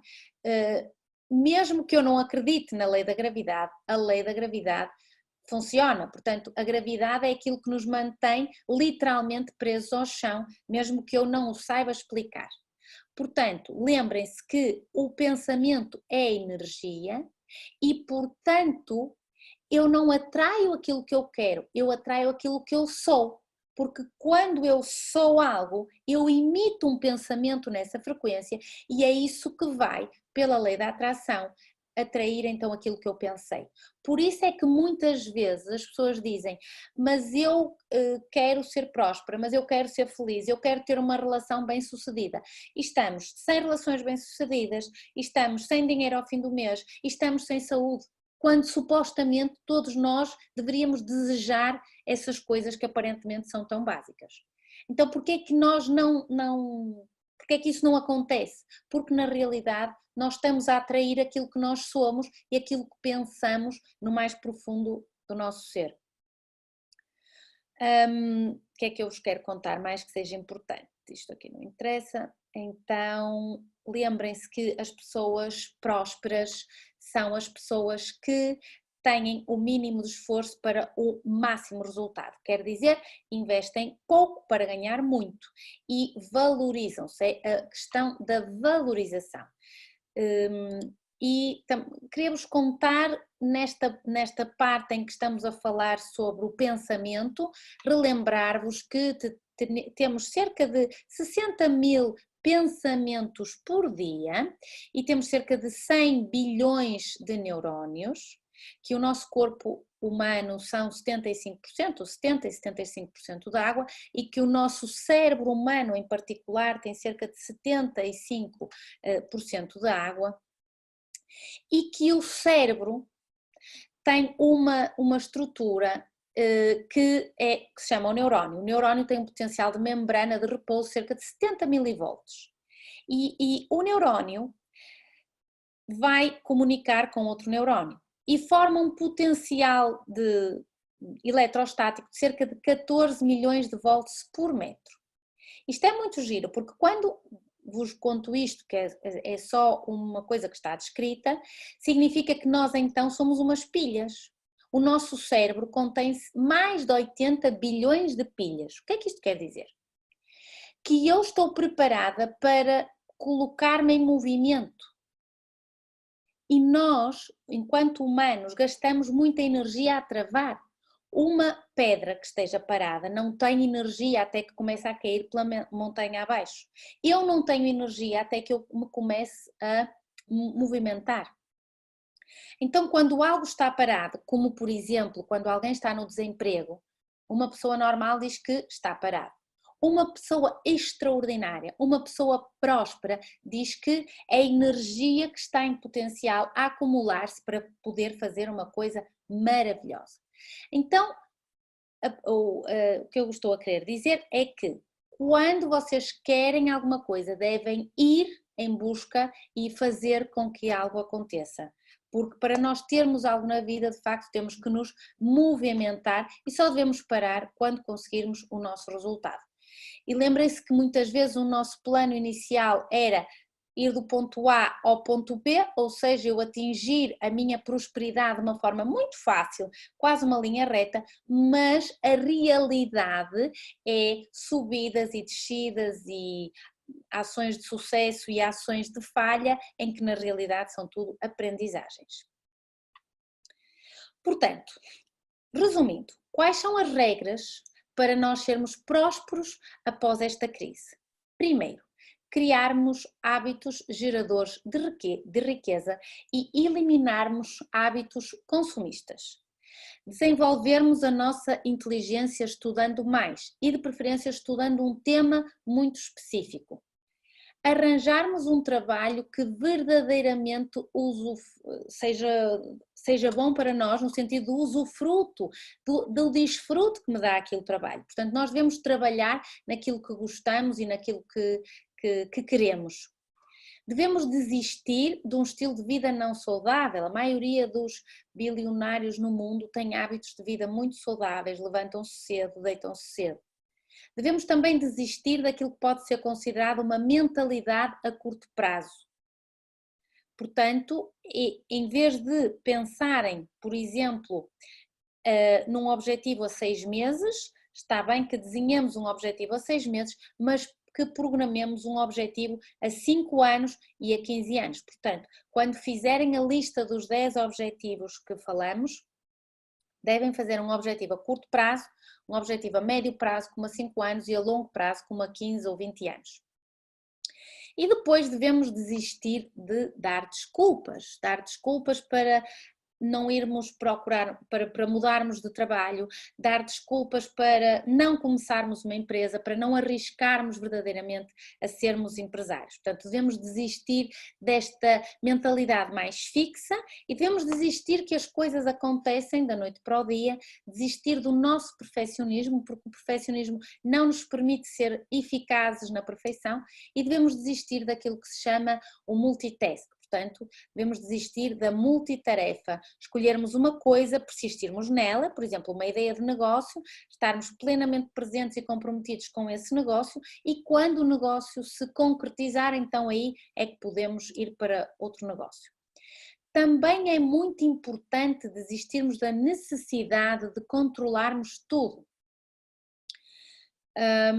mesmo que eu não acredite na lei da gravidade, a lei da gravidade funciona. Portanto, a gravidade é aquilo que nos mantém literalmente presos ao chão, mesmo que eu não o saiba explicar. Portanto, lembrem-se que o pensamento é energia e, portanto, eu não atraio aquilo que eu quero, eu atraio aquilo que eu sou. Porque quando eu sou algo, eu emito um pensamento nessa frequência e é isso que vai, pela lei da atração, atrair então aquilo que eu pensei. Por isso é que muitas vezes as pessoas dizem, mas eu quero ser próspera, mas eu quero ser feliz, eu quero ter uma relação bem-sucedida. E estamos sem relações bem-sucedidas, estamos sem dinheiro ao fim do mês, estamos sem saúde, quando supostamente todos nós deveríamos desejar essas coisas que aparentemente são tão básicas. Então porquê é que nós porque é que isso não acontece? Porque na realidade nós estamos a atrair aquilo que nós somos e aquilo que pensamos no mais profundo do nosso ser. O que é que eu vos quero contar mais que seja importante? Isto aqui não interessa. Então, lembrem-se que as pessoas prósperas são as pessoas que têm o mínimo de esforço para o máximo resultado. Quer dizer, investem pouco para ganhar muito e valorizam-se, é a questão da valorização. E queria-vos contar nesta parte em que estamos a falar sobre o pensamento, relembrar-vos que temos cerca de 60 mil pensamentos por dia e temos cerca de 100 bilhões de neurónios, que o nosso corpo humano são 75%, 70% e 75% de água e que o nosso cérebro humano em particular tem cerca de 75% de água e que o cérebro tem uma estrutura que se chama o neurónio. O neurónio tem um potencial de membrana de repouso cerca de 70 milivolts e o neurónio vai comunicar com outro neurónio e forma um potencial eletrostático de cerca de 14 milhões de volts por metro. Isto é muito giro, porque quando vos conto isto, que é só uma coisa que está descrita, significa que nós então somos umas pilhas. O nosso cérebro contém mais de 80 bilhões de pilhas. O que é que isto quer dizer? Que eu estou preparada para colocar-me em movimento. E nós, enquanto humanos, gastamos muita energia a travar. Uma pedra que esteja parada não tem energia até que comece a cair pela montanha abaixo. Eu não tenho energia até que eu me comece a movimentar. Então, quando algo está parado, como por exemplo, quando alguém está no desemprego, uma pessoa normal diz que está parado. Uma pessoa extraordinária, uma pessoa próspera, diz que é a energia que está em potencial a acumular-se para poder fazer uma coisa maravilhosa. Então, o que eu estou a querer dizer é que quando vocês querem alguma coisa, devem ir em busca e fazer com que algo aconteça. Porque para nós termos algo na vida, de facto, temos que nos movimentar e só devemos parar quando conseguirmos o nosso resultado. E lembrem-se que muitas vezes o nosso plano inicial era ir do ponto A ao ponto B, ou seja, eu atingir a minha prosperidade de uma forma muito fácil, quase uma linha reta, mas a realidade é subidas e descidas e ações de sucesso e ações de falha, em que na realidade são tudo aprendizagens. Portanto, resumindo, quais são as regras para nós sermos prósperos após esta crise? Primeiro, criarmos hábitos geradores de riqueza e eliminarmos hábitos consumistas. Desenvolvermos a nossa inteligência estudando mais e de preferência estudando um tema muito específico. Arranjarmos um trabalho que verdadeiramente seja bom para nós, no sentido do usufruto, do desfruto que me dá aquele trabalho. Portanto, nós devemos trabalhar naquilo que gostamos e naquilo que queremos. Devemos desistir de um estilo de vida não saudável. A maioria dos bilionários no mundo tem hábitos de vida muito saudáveis, levantam-se cedo, deitam-se cedo. Devemos também desistir daquilo que pode ser considerado uma mentalidade a curto prazo. Portanto, em vez de pensarem, por exemplo, num objetivo a 6 meses, está bem que desenhemos um objetivo a 6 meses, mas que programemos um objetivo a 5 anos e a 15 anos. Portanto, quando fizerem a lista dos 10 objetivos que falamos, devem fazer um objetivo a curto prazo, um objetivo a médio prazo, como a 5 anos, e a longo prazo, como a 15 ou 20 anos. E depois devemos desistir de dar desculpas para não irmos procurar, para mudarmos de trabalho, dar desculpas para não começarmos uma empresa, para não arriscarmos verdadeiramente a sermos empresários. Portanto, devemos desistir desta mentalidade mais fixa e devemos desistir que as coisas acontecem da noite para o dia, desistir do nosso perfeccionismo, porque o perfeccionismo não nos permite ser eficazes na perfeição, e devemos desistir daquilo que se chama o multitask. Portanto, devemos desistir da multitarefa, escolhermos uma coisa, persistirmos nela, por exemplo, uma ideia de negócio, estarmos plenamente presentes e comprometidos com esse negócio, e quando o negócio se concretizar, então aí é que podemos ir para outro negócio. Também é muito importante desistirmos da necessidade de controlarmos tudo.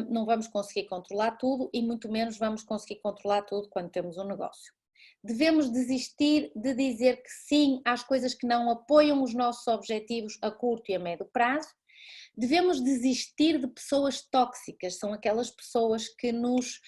Não vamos conseguir controlar tudo e muito menos vamos conseguir controlar tudo quando temos um negócio. Devemos desistir de dizer que sim às coisas que não apoiam os nossos objetivos a curto e a médio prazo. Devemos desistir de pessoas tóxicas, são aquelas pessoas que nos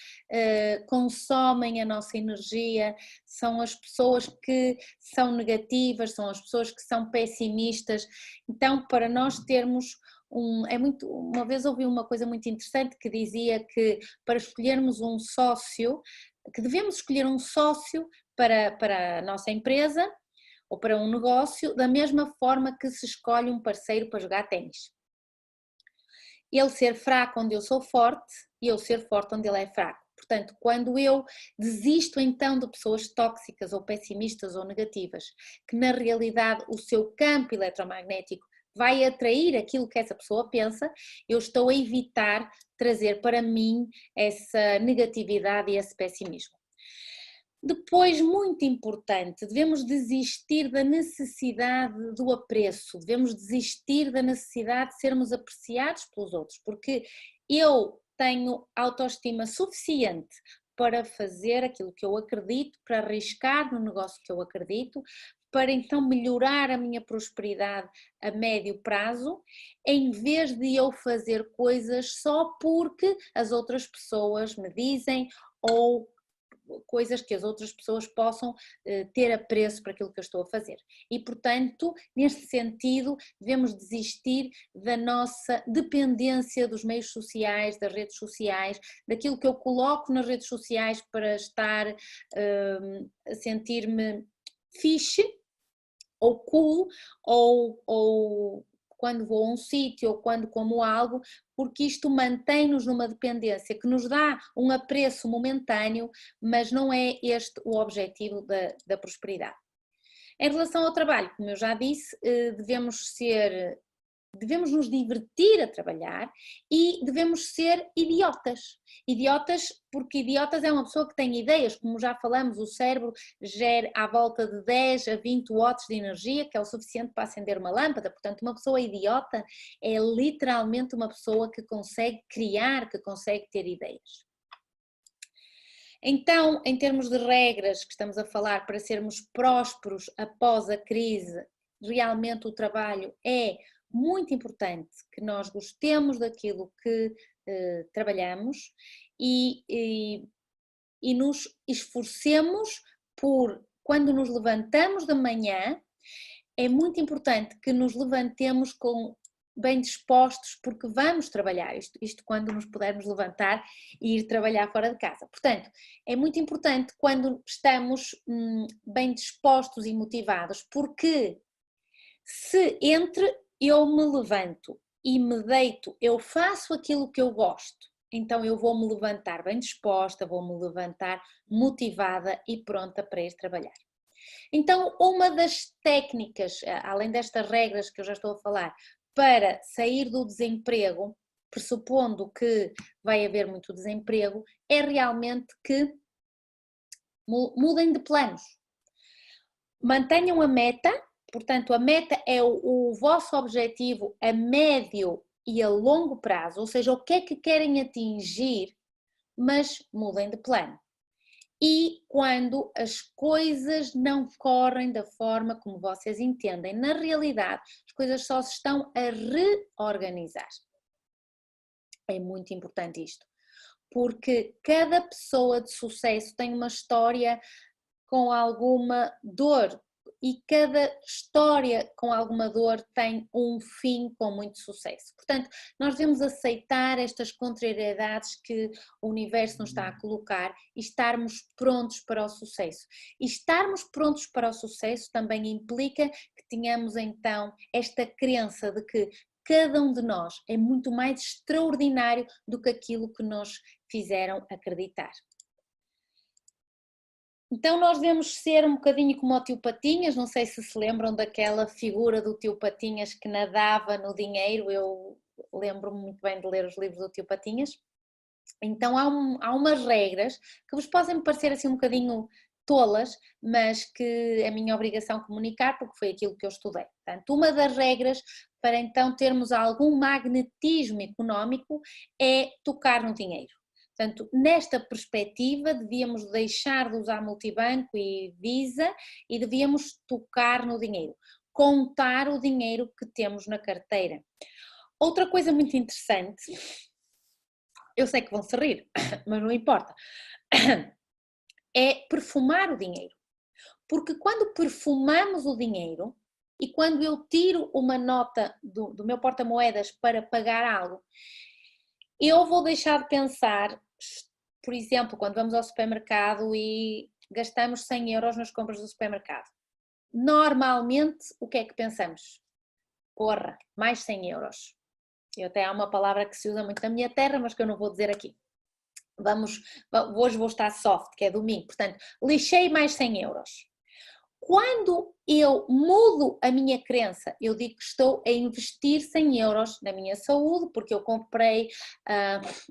consomem a nossa energia, são as pessoas que são negativas, são as pessoas que são pessimistas. Então, para nós termos uma vez ouvi uma coisa muito interessante que dizia que para escolhermos um sócio, que devemos escolher um sócio para a nossa empresa ou para um negócio, da mesma forma que se escolhe um parceiro para jogar ténis. Ele ser fraco onde eu sou forte e eu ser forte onde ele é fraco. Portanto, quando eu desisto então de pessoas tóxicas ou pessimistas ou negativas, que na realidade o seu campo eletromagnético vai atrair aquilo que essa pessoa pensa, eu estou a evitar trazer para mim essa negatividade e esse pessimismo. Depois, muito importante, devemos desistir da necessidade do apreço, devemos desistir da necessidade de sermos apreciados pelos outros, porque eu tenho autoestima suficiente para fazer aquilo que eu acredito, para arriscar no negócio que eu acredito, para então melhorar a minha prosperidade a médio prazo, em vez de eu fazer coisas só porque as outras pessoas me dizem ou coisas que as outras pessoas possam ter apreço para aquilo que eu estou a fazer. E, portanto, neste sentido, devemos desistir da nossa dependência dos meios sociais, das redes sociais, daquilo que eu coloco nas redes sociais para estar a sentir-me fixe, ou cool, ou quando vou a um sítio ou quando como algo, porque isto mantém-nos numa dependência que nos dá um apreço momentâneo, mas não é este o objetivo da prosperidade. Em relação ao trabalho, como eu já disse, devemos ser devemos nos divertir a trabalhar e devemos ser idiotas. Idiotas, porque idiotas é uma pessoa que tem ideias, como já falamos, o cérebro gera à volta de 10 a 20 watts de energia, que é o suficiente para acender uma lâmpada. Portanto, uma pessoa idiota é literalmente uma pessoa que consegue criar, que consegue ter ideias. Então, em termos de regras que estamos a falar para sermos prósperos após a crise, realmente o trabalho é muito importante que nós gostemos daquilo que trabalhamos e nos esforcemos por, quando nos levantamos de manhã, é muito importante que nos levantemos bem dispostos, porque vamos trabalhar, isto quando nos pudermos levantar e ir trabalhar fora de casa. Portanto, é muito importante quando estamos bem dispostos e motivados, porque se entre eu me levanto e me deito, eu faço aquilo que eu gosto, então eu vou me levantar bem disposta, vou me levantar motivada e pronta para ir trabalhar. Então, uma das técnicas, além destas regras que eu já estou a falar, para sair do desemprego, pressupondo que vai haver muito desemprego, é realmente que mudem de planos. Mantenham a meta, portanto, a meta é o vosso objetivo a médio e a longo prazo, ou seja, o que é que querem atingir, mas mudem de plano. E quando as coisas não correm da forma como vocês entendem, na realidade, as coisas só se estão a reorganizar. É muito importante isto, porque cada pessoa de sucesso tem uma história com alguma dor e cada história com alguma dor tem um fim com muito sucesso. Portanto, nós devemos aceitar estas contrariedades que o universo nos está a colocar e estarmos prontos para o sucesso. E estarmos prontos para o sucesso também implica que tenhamos então esta crença de que cada um de nós é muito mais extraordinário do que aquilo que nos fizeram acreditar. Então nós devemos ser um bocadinho como o tio Patinhas, não sei se lembram daquela figura do tio Patinhas que nadava no dinheiro, eu lembro-me muito bem de ler os livros do tio Patinhas. Então há umas regras que vos podem parecer assim um bocadinho tolas, mas que é a minha obrigação comunicar porque foi aquilo que eu estudei. Portanto, uma das regras para então termos algum magnetismo económico é tocar no dinheiro. Portanto, nesta perspectiva, devíamos deixar de usar multibanco e Visa e devíamos tocar no dinheiro, contar o dinheiro que temos na carteira. Outra coisa muito interessante, eu sei que vão se rir, mas não importa, é perfumar o dinheiro. Porque quando perfumamos o dinheiro e quando eu tiro uma nota do meu porta-moedas para pagar algo, eu vou deixar de pensar, por exemplo, quando vamos ao supermercado e gastamos 100 euros nas compras do supermercado. Normalmente, o que é que pensamos? Porra, mais 100 euros. Eu até há uma palavra que se usa muito na minha terra, mas que eu não vou dizer aqui. Hoje vou estar soft, que é domingo, portanto, lixei mais 100 euros. Quando eu mudo a minha crença, eu digo que estou a investir 100 euros na minha saúde, porque eu comprei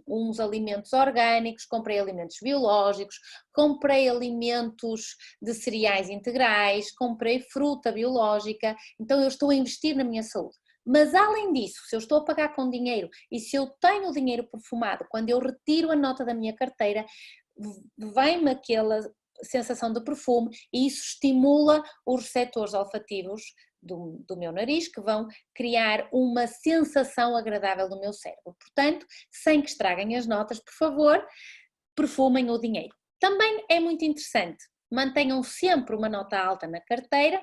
uns alimentos orgânicos, comprei alimentos biológicos, comprei alimentos de cereais integrais, comprei fruta biológica, então eu estou a investir na minha saúde. Mas além disso, se eu estou a pagar com dinheiro e se eu tenho o dinheiro perfumado, quando eu retiro a nota da minha carteira, vem-me aquela sensação de perfume e isso estimula os receptores olfativos do meu nariz, que vão criar uma sensação agradável no meu cérebro. Portanto, sem que estraguem as notas, por favor, perfumem o dinheiro. Também é muito interessante, mantenham sempre uma nota alta na carteira,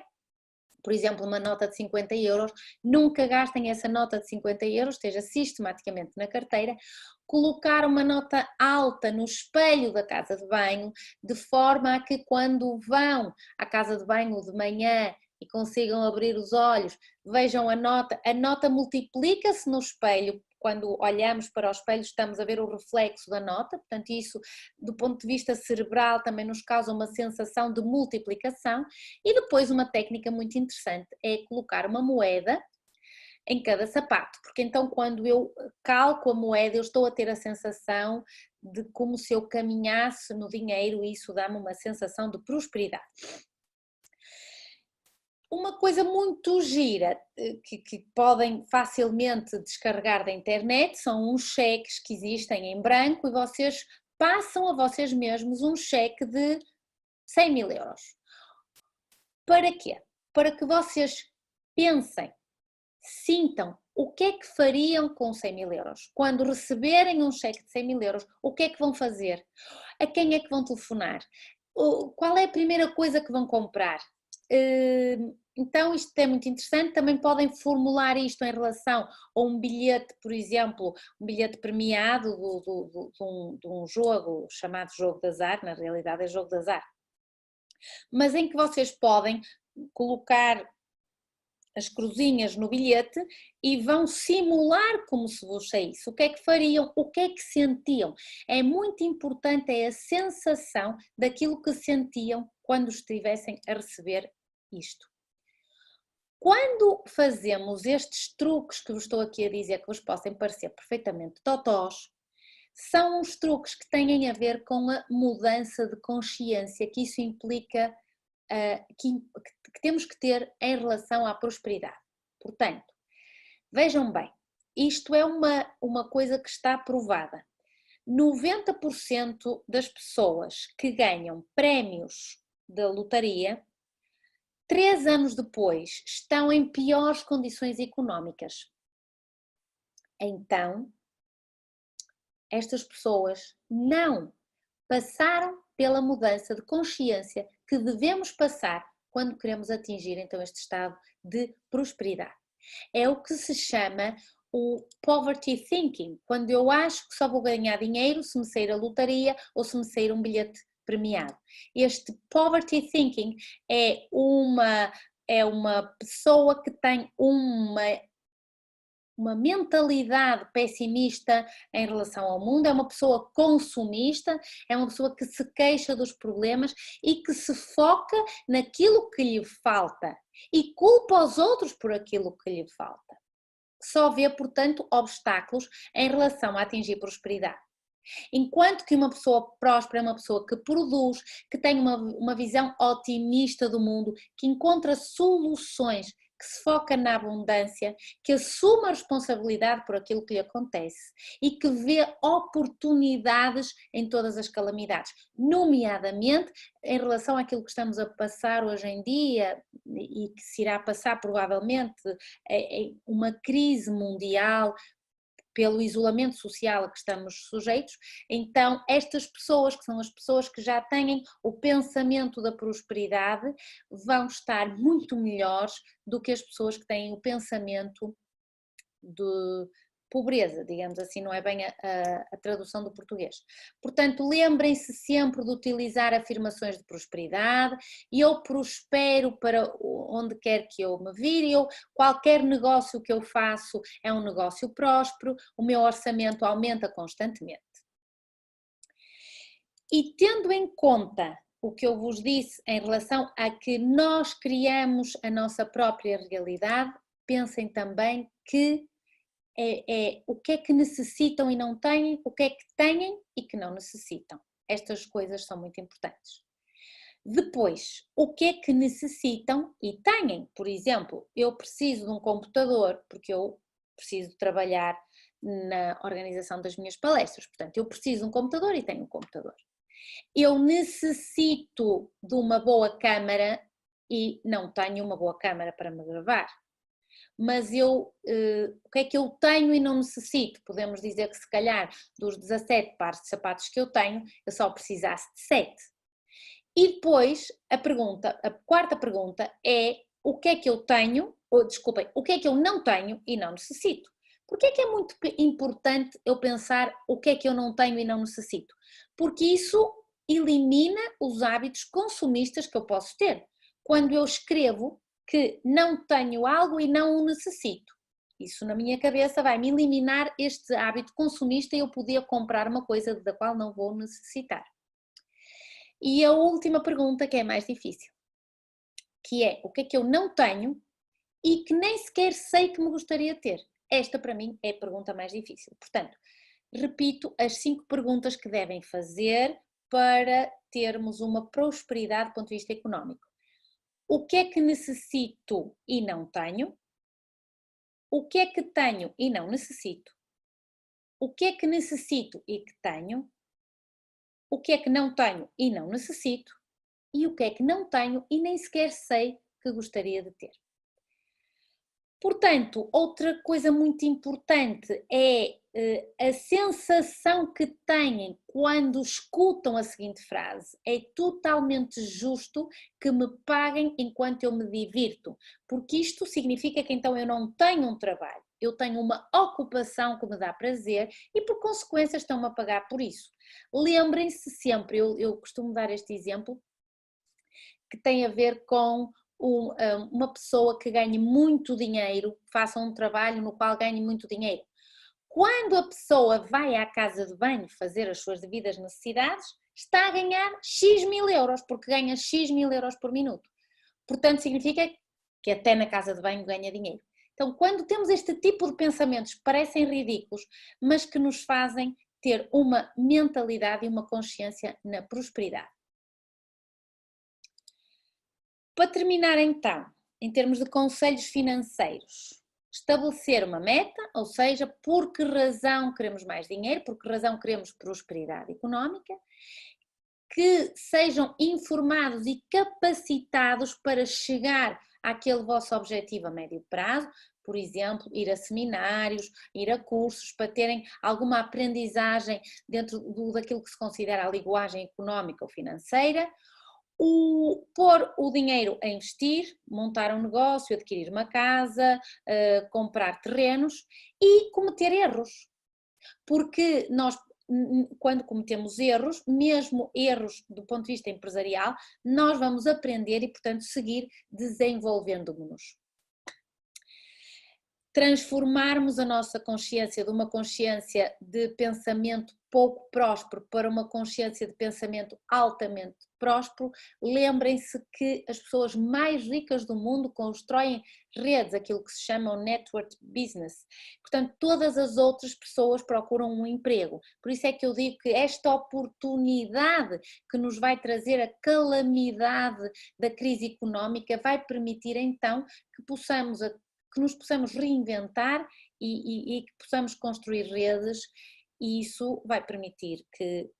por exemplo, uma nota de 50 euros, nunca gastem essa nota de 50 euros, esteja sistematicamente na carteira, colocar uma nota alta no espelho da casa de banho, de forma a que quando vão à casa de banho de manhã e consigam abrir os olhos, vejam a nota multiplica-se no espelho. Quando olhamos para o espelho estamos a ver o reflexo da nota, portanto isso do ponto de vista cerebral também nos causa uma sensação de multiplicação. E depois uma técnica muito interessante é colocar uma moeda em cada sapato, porque então quando eu calco a moeda eu estou a ter a sensação de como se eu caminhasse no dinheiro e isso dá-me uma sensação de prosperidade. Uma coisa muito gira que podem facilmente descarregar da internet são uns cheques que existem em branco e vocês passam a vocês mesmos um cheque de 100 mil euros. Para quê? Para que vocês pensem, sintam o que é que fariam com 100 mil euros. Quando receberem um cheque de 100 mil euros, o que é que vão fazer? A quem é que vão telefonar? Qual é a primeira coisa que vão comprar? Então isto é muito interessante, também podem formular isto em relação a um bilhete, por exemplo, um bilhete premiado de um jogo chamado jogo de azar, na realidade é jogo de azar, mas em que vocês podem colocar as cruzinhas no bilhete e vão simular como se vos saísse. O que é que fariam? O que é que sentiam? É muito importante a sensação daquilo que sentiam quando estivessem a receber isto. Quando fazemos estes truques que vos estou aqui a dizer, que vos possam parecer perfeitamente totós, são uns truques que têm a ver com a mudança de consciência que isso implica, que temos que ter em relação à prosperidade. Portanto, vejam bem, isto é uma coisa que está provada. 90% das pessoas que ganham prémios da lotaria, 3 anos depois, estão em piores condições económicas. Então, estas pessoas não passaram pela mudança de consciência que devemos passar quando queremos atingir então este estado de prosperidade. É o que se chama o poverty thinking, quando eu acho que só vou ganhar dinheiro se me sair a lotaria ou se me sair um bilhete premiado. Este poverty thinking é uma pessoa que tem uma mentalidade pessimista em relação ao mundo, é uma pessoa consumista, é uma pessoa que se queixa dos problemas e que se foca naquilo que lhe falta e culpa os outros por aquilo que lhe falta. Só vê, portanto, obstáculos em relação a atingir prosperidade. Enquanto que uma pessoa próspera é uma pessoa que produz, que tem uma visão otimista do mundo, que encontra soluções, que se foca na abundância, que assume a responsabilidade por aquilo que lhe acontece e que vê oportunidades em todas as calamidades, nomeadamente em relação àquilo que estamos a passar hoje em dia e que se irá passar provavelmente uma crise mundial, pelo isolamento social a que estamos sujeitos. Então estas pessoas, que são as pessoas que já têm o pensamento da prosperidade, vão estar muito melhores do que as pessoas que têm o pensamento de pobreza, digamos assim, não é bem a tradução do português. Portanto, lembrem-se sempre de utilizar afirmações de prosperidade. Eu prospero para onde quer que eu me vire, qualquer negócio que eu faço é um negócio próspero, o meu orçamento aumenta constantemente. E tendo em conta o que eu vos disse em relação a que nós criamos a nossa própria realidade, pensem também que o que é que necessitam e não têm, o que é que têm e que não necessitam. Estas coisas são muito importantes. Depois, o que é que necessitam e têm? Por exemplo, eu preciso de um computador porque eu preciso trabalhar na organização das minhas palestras, portanto eu preciso de um computador e tenho um computador. Eu necessito de uma boa câmara e não tenho uma boa câmara para me gravar. Mas o que é que eu tenho e não necessito? Podemos dizer que se calhar dos 17 pares de sapatos que eu tenho, eu só precisasse de 7. E depois a quarta pergunta é o que é que eu tenho, desculpem, o que é que eu não tenho e não necessito? Porque é que é muito importante eu pensar o que é que eu não tenho e não necessito? Porque isso elimina os hábitos consumistas que eu posso ter. Quando eu escrevo que não tenho algo e não o necessito. Isso na minha cabeça vai-me eliminar este hábito consumista e eu poder comprar uma coisa da qual não vou necessitar. E a última pergunta, que é mais difícil, que é o que é que eu não tenho e que nem sequer sei que me gostaria de ter? Esta para mim é a pergunta mais difícil. Portanto, repito as 5 perguntas que devem fazer para termos uma prosperidade do ponto de vista económico. O que é que necessito e não tenho? O que é que tenho e não necessito? O que é que necessito e que tenho? O que é que não tenho e não necessito? E o que é que não tenho e nem sequer sei que gostaria de ter? Portanto, outra coisa muito importante é a sensação que têm quando escutam a seguinte frase: é totalmente justo que me paguem enquanto eu me divirto, porque isto significa que então eu não tenho um trabalho, eu tenho uma ocupação que me dá prazer e por consequência estão-me a pagar por isso. Lembrem-se sempre, eu costumo dar este exemplo, que tem a ver com uma pessoa que ganhe muito dinheiro, faça um trabalho no qual ganhe muito dinheiro. Quando a pessoa vai à casa de banho fazer as suas devidas necessidades, está a ganhar X mil euros, porque ganha X mil euros por minuto. Portanto, significa que até na casa de banho ganha dinheiro. Então, quando temos este tipo de pensamentos que parecem ridículos, mas que nos fazem ter uma mentalidade e uma consciência na prosperidade. Para terminar então, em termos de conselhos financeiros, estabelecer uma meta, ou seja, por que razão queremos mais dinheiro, por que razão queremos prosperidade económica, que sejam informados e capacitados para chegar àquele vosso objetivo a médio prazo, por exemplo, ir a seminários, ir a cursos, para terem alguma aprendizagem dentro daquilo que se considera a linguagem económica ou financeira. Pôr o dinheiro a investir, montar um negócio, adquirir uma casa, comprar terrenos e cometer erros. Porque nós, quando cometemos erros, mesmo erros do ponto de vista empresarial, nós vamos aprender e, portanto, seguir desenvolvendo-nos. Transformarmos a nossa consciência de uma consciência de pensamento pouco próspero para uma consciência de pensamento altamente próspero. Lembrem-se que as pessoas mais ricas do mundo constroem redes, aquilo que se chama o network business. Portanto, todas as outras pessoas procuram um emprego. Por isso é que eu digo que esta oportunidade que nos vai trazer a calamidade da crise económica vai permitir então que nos possamos reinventar e que possamos construir redes, e isso vai permitir que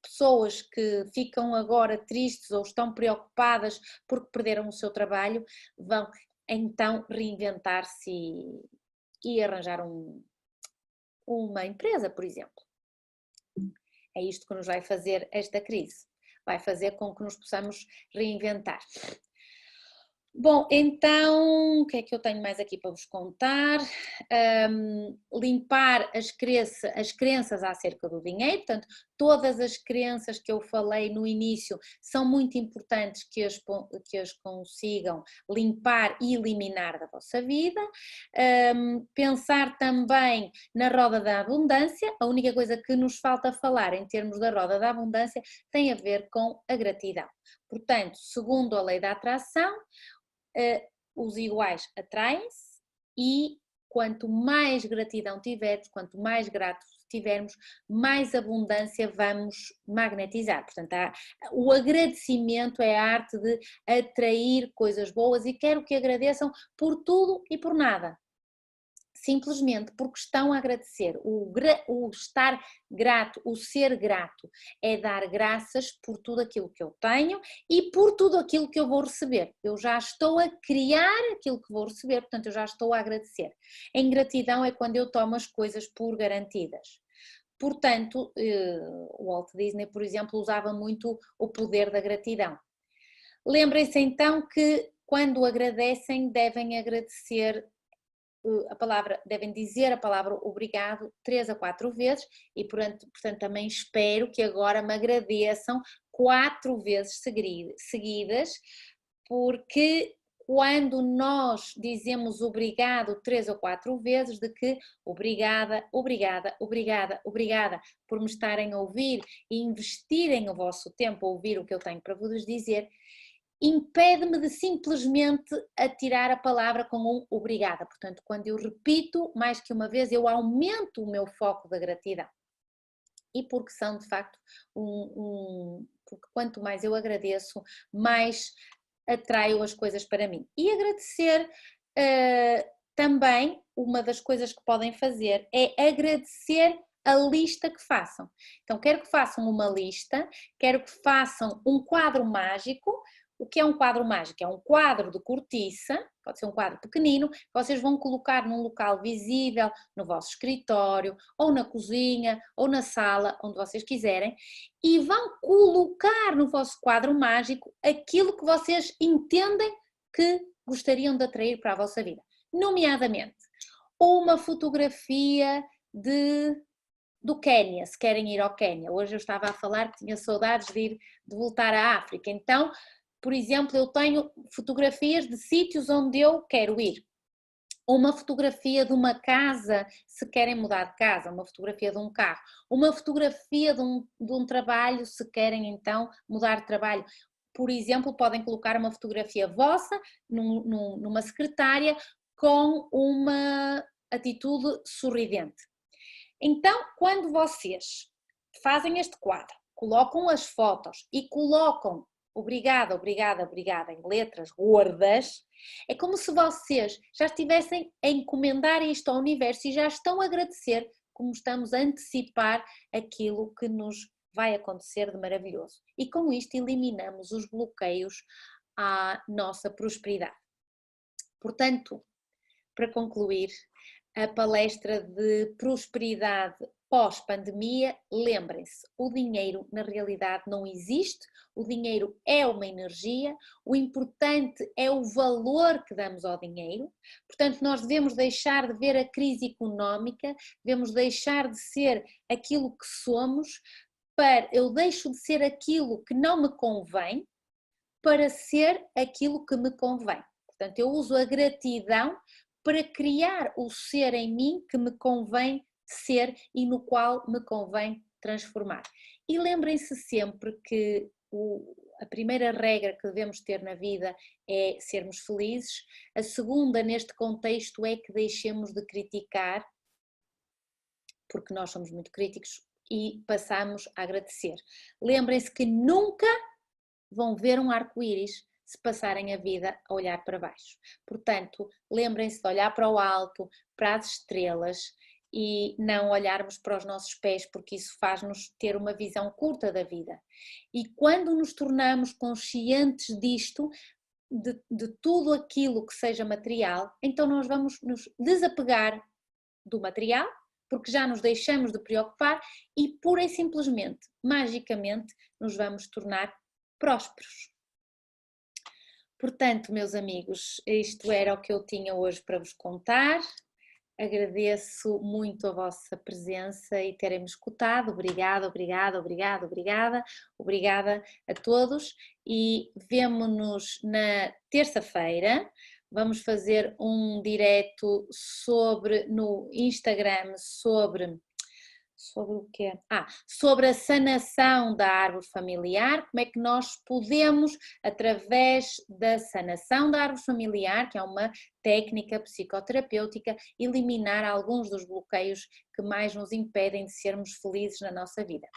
pessoas que ficam agora tristes ou estão preocupadas porque perderam o seu trabalho vão então reinventar-se e arranjar uma empresa, por exemplo. É isto que nos vai fazer esta crise, vai fazer com que nos possamos reinventar. Bom, então, o que é que eu tenho mais aqui para vos contar? Limpar as crenças acerca do dinheiro, portanto, todas as crenças que eu falei no início são muito importantes que as consigam limpar e eliminar da vossa vida. Pensar também na roda da abundância, a única coisa que nos falta falar em termos da roda da abundância tem a ver com a gratidão. Portanto, segundo a lei da atração, os iguais atraem-se e quanto mais gratidão tivermos, quanto mais gratos tivermos, mais abundância vamos magnetizar. Portanto, o agradecimento é a arte de atrair coisas boas e quero que agradeçam por tudo e por nada. Simplesmente porque estão a agradecer. O estar grato, o ser grato, é dar graças por tudo aquilo que eu tenho e por tudo aquilo que eu vou receber. Eu já estou a criar aquilo que vou receber, portanto eu já estou a agradecer. A ingratidão é quando eu tomo as coisas por garantidas. Portanto, o Walt Disney, por exemplo, usava muito o poder da gratidão. Lembrem-se então que quando agradecem devem agradecer devem dizer a palavra obrigado 3 a 4 vezes e portanto também espero que agora me agradeçam 4 vezes seguidas, porque quando nós dizemos obrigado 3 ou 4 vezes, de que obrigada, obrigada, obrigada, obrigada por me estarem a ouvir e investirem o vosso tempo a ouvir o que eu tenho para vos dizer, impede-me de simplesmente atirar a palavra com um obrigada. Portanto, quando eu repito mais que uma vez, eu aumento o meu foco da gratidão. E porque são, de facto, porque quanto mais eu agradeço, mais atraio as coisas para mim. E agradecer também, uma das coisas que podem fazer é agradecer a lista que façam. Então, quero que façam uma lista, quero que façam um quadro mágico. O que é um quadro mágico? É um quadro de cortiça, pode ser um quadro pequenino, que vocês vão colocar num local visível, no vosso escritório, ou na cozinha, ou na sala, onde vocês quiserem, e vão colocar no vosso quadro mágico aquilo que vocês entendem que gostariam de atrair para a vossa vida. Nomeadamente, uma fotografia do Quénia, se querem ir ao Quénia. Hoje eu estava a falar que tinha saudades de voltar à África, então, por exemplo, eu tenho fotografias de sítios onde eu quero ir. Uma fotografia de uma casa, se querem mudar de casa, uma fotografia de um carro, uma fotografia de um trabalho, se querem então mudar de trabalho. Por exemplo, podem colocar uma fotografia vossa numa secretária com uma atitude sorridente. Então, quando vocês fazem este quadro, colocam as fotos e colocam obrigada, obrigada, obrigada em letras gordas, é como se vocês já estivessem a encomendar isto ao universo e já estão a agradecer, como estamos a antecipar aquilo que nos vai acontecer de maravilhoso. E com isto eliminamos os bloqueios à nossa prosperidade. Portanto, para concluir, a palestra de prosperidade pós-pandemia, lembrem-se, o dinheiro na realidade não existe, o dinheiro é uma energia, o importante é o valor que damos ao dinheiro, portanto nós devemos deixar de ver a crise económica, devemos deixar de ser aquilo que somos, eu deixo de ser aquilo que não me convém para ser aquilo que me convém. Portanto, eu uso a gratidão para criar o ser em mim que me convém ser e no qual me convém transformar. E lembrem-se sempre que a primeira regra que devemos ter na vida é sermos felizes, a segunda neste contexto é que deixemos de criticar, porque nós somos muito críticos, e passamos a agradecer. Lembrem-se que nunca vão ver um arco-íris se passarem a vida a olhar para baixo. Portanto, lembrem-se de olhar para o alto, para as estrelas e não olharmos para os nossos pés, porque isso faz-nos ter uma visão curta da vida. E quando nos tornamos conscientes disto, de tudo aquilo que seja material, então nós vamos nos desapegar do material, porque já nos deixamos de preocupar e pura e simplesmente, magicamente, nos vamos tornar prósperos. Portanto, meus amigos, isto era o que eu tinha hoje para vos contar. Agradeço muito a vossa presença e terem-me escutado. Obrigada, obrigada, obrigada, obrigada. Obrigada a todos e vemo-nos na terça-feira. Vamos fazer um direto no Instagram sobre o quê? Sobre a sanação da árvore familiar, como é que nós podemos, através da sanação da árvore familiar, que é uma técnica psicoterapêutica, eliminar alguns dos bloqueios que mais nos impedem de sermos felizes na nossa vida.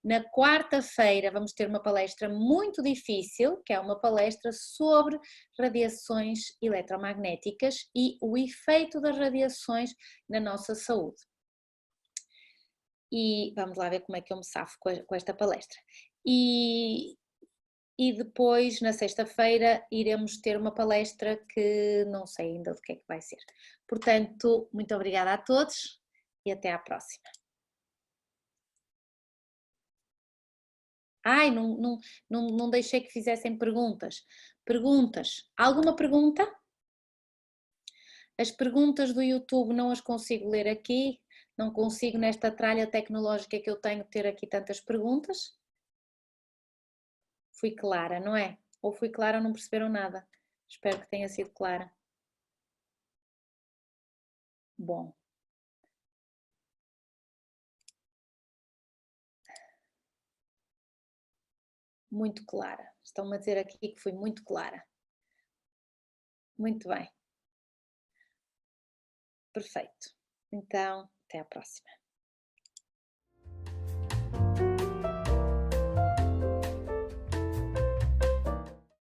Na quarta-feira vamos ter uma palestra muito difícil, que é uma palestra sobre radiações eletromagnéticas e o efeito das radiações na nossa saúde. E vamos lá ver como é que eu me safo com esta palestra. E depois, na sexta-feira, iremos ter uma palestra que não sei ainda do que é que vai ser. Portanto, muito obrigada a todos e até à próxima. Ai, não deixei que fizessem perguntas. Perguntas? Alguma pergunta? As perguntas do YouTube não as consigo ler aqui, não consigo nesta tralha tecnológica que eu tenho ter aqui tantas perguntas. Fui clara, não é? Ou fui clara ou não perceberam nada. Espero que tenha sido clara. Bom. Muito clara. Estão-me a dizer aqui que fui muito clara. Muito bem. Perfeito. Então, até à próxima.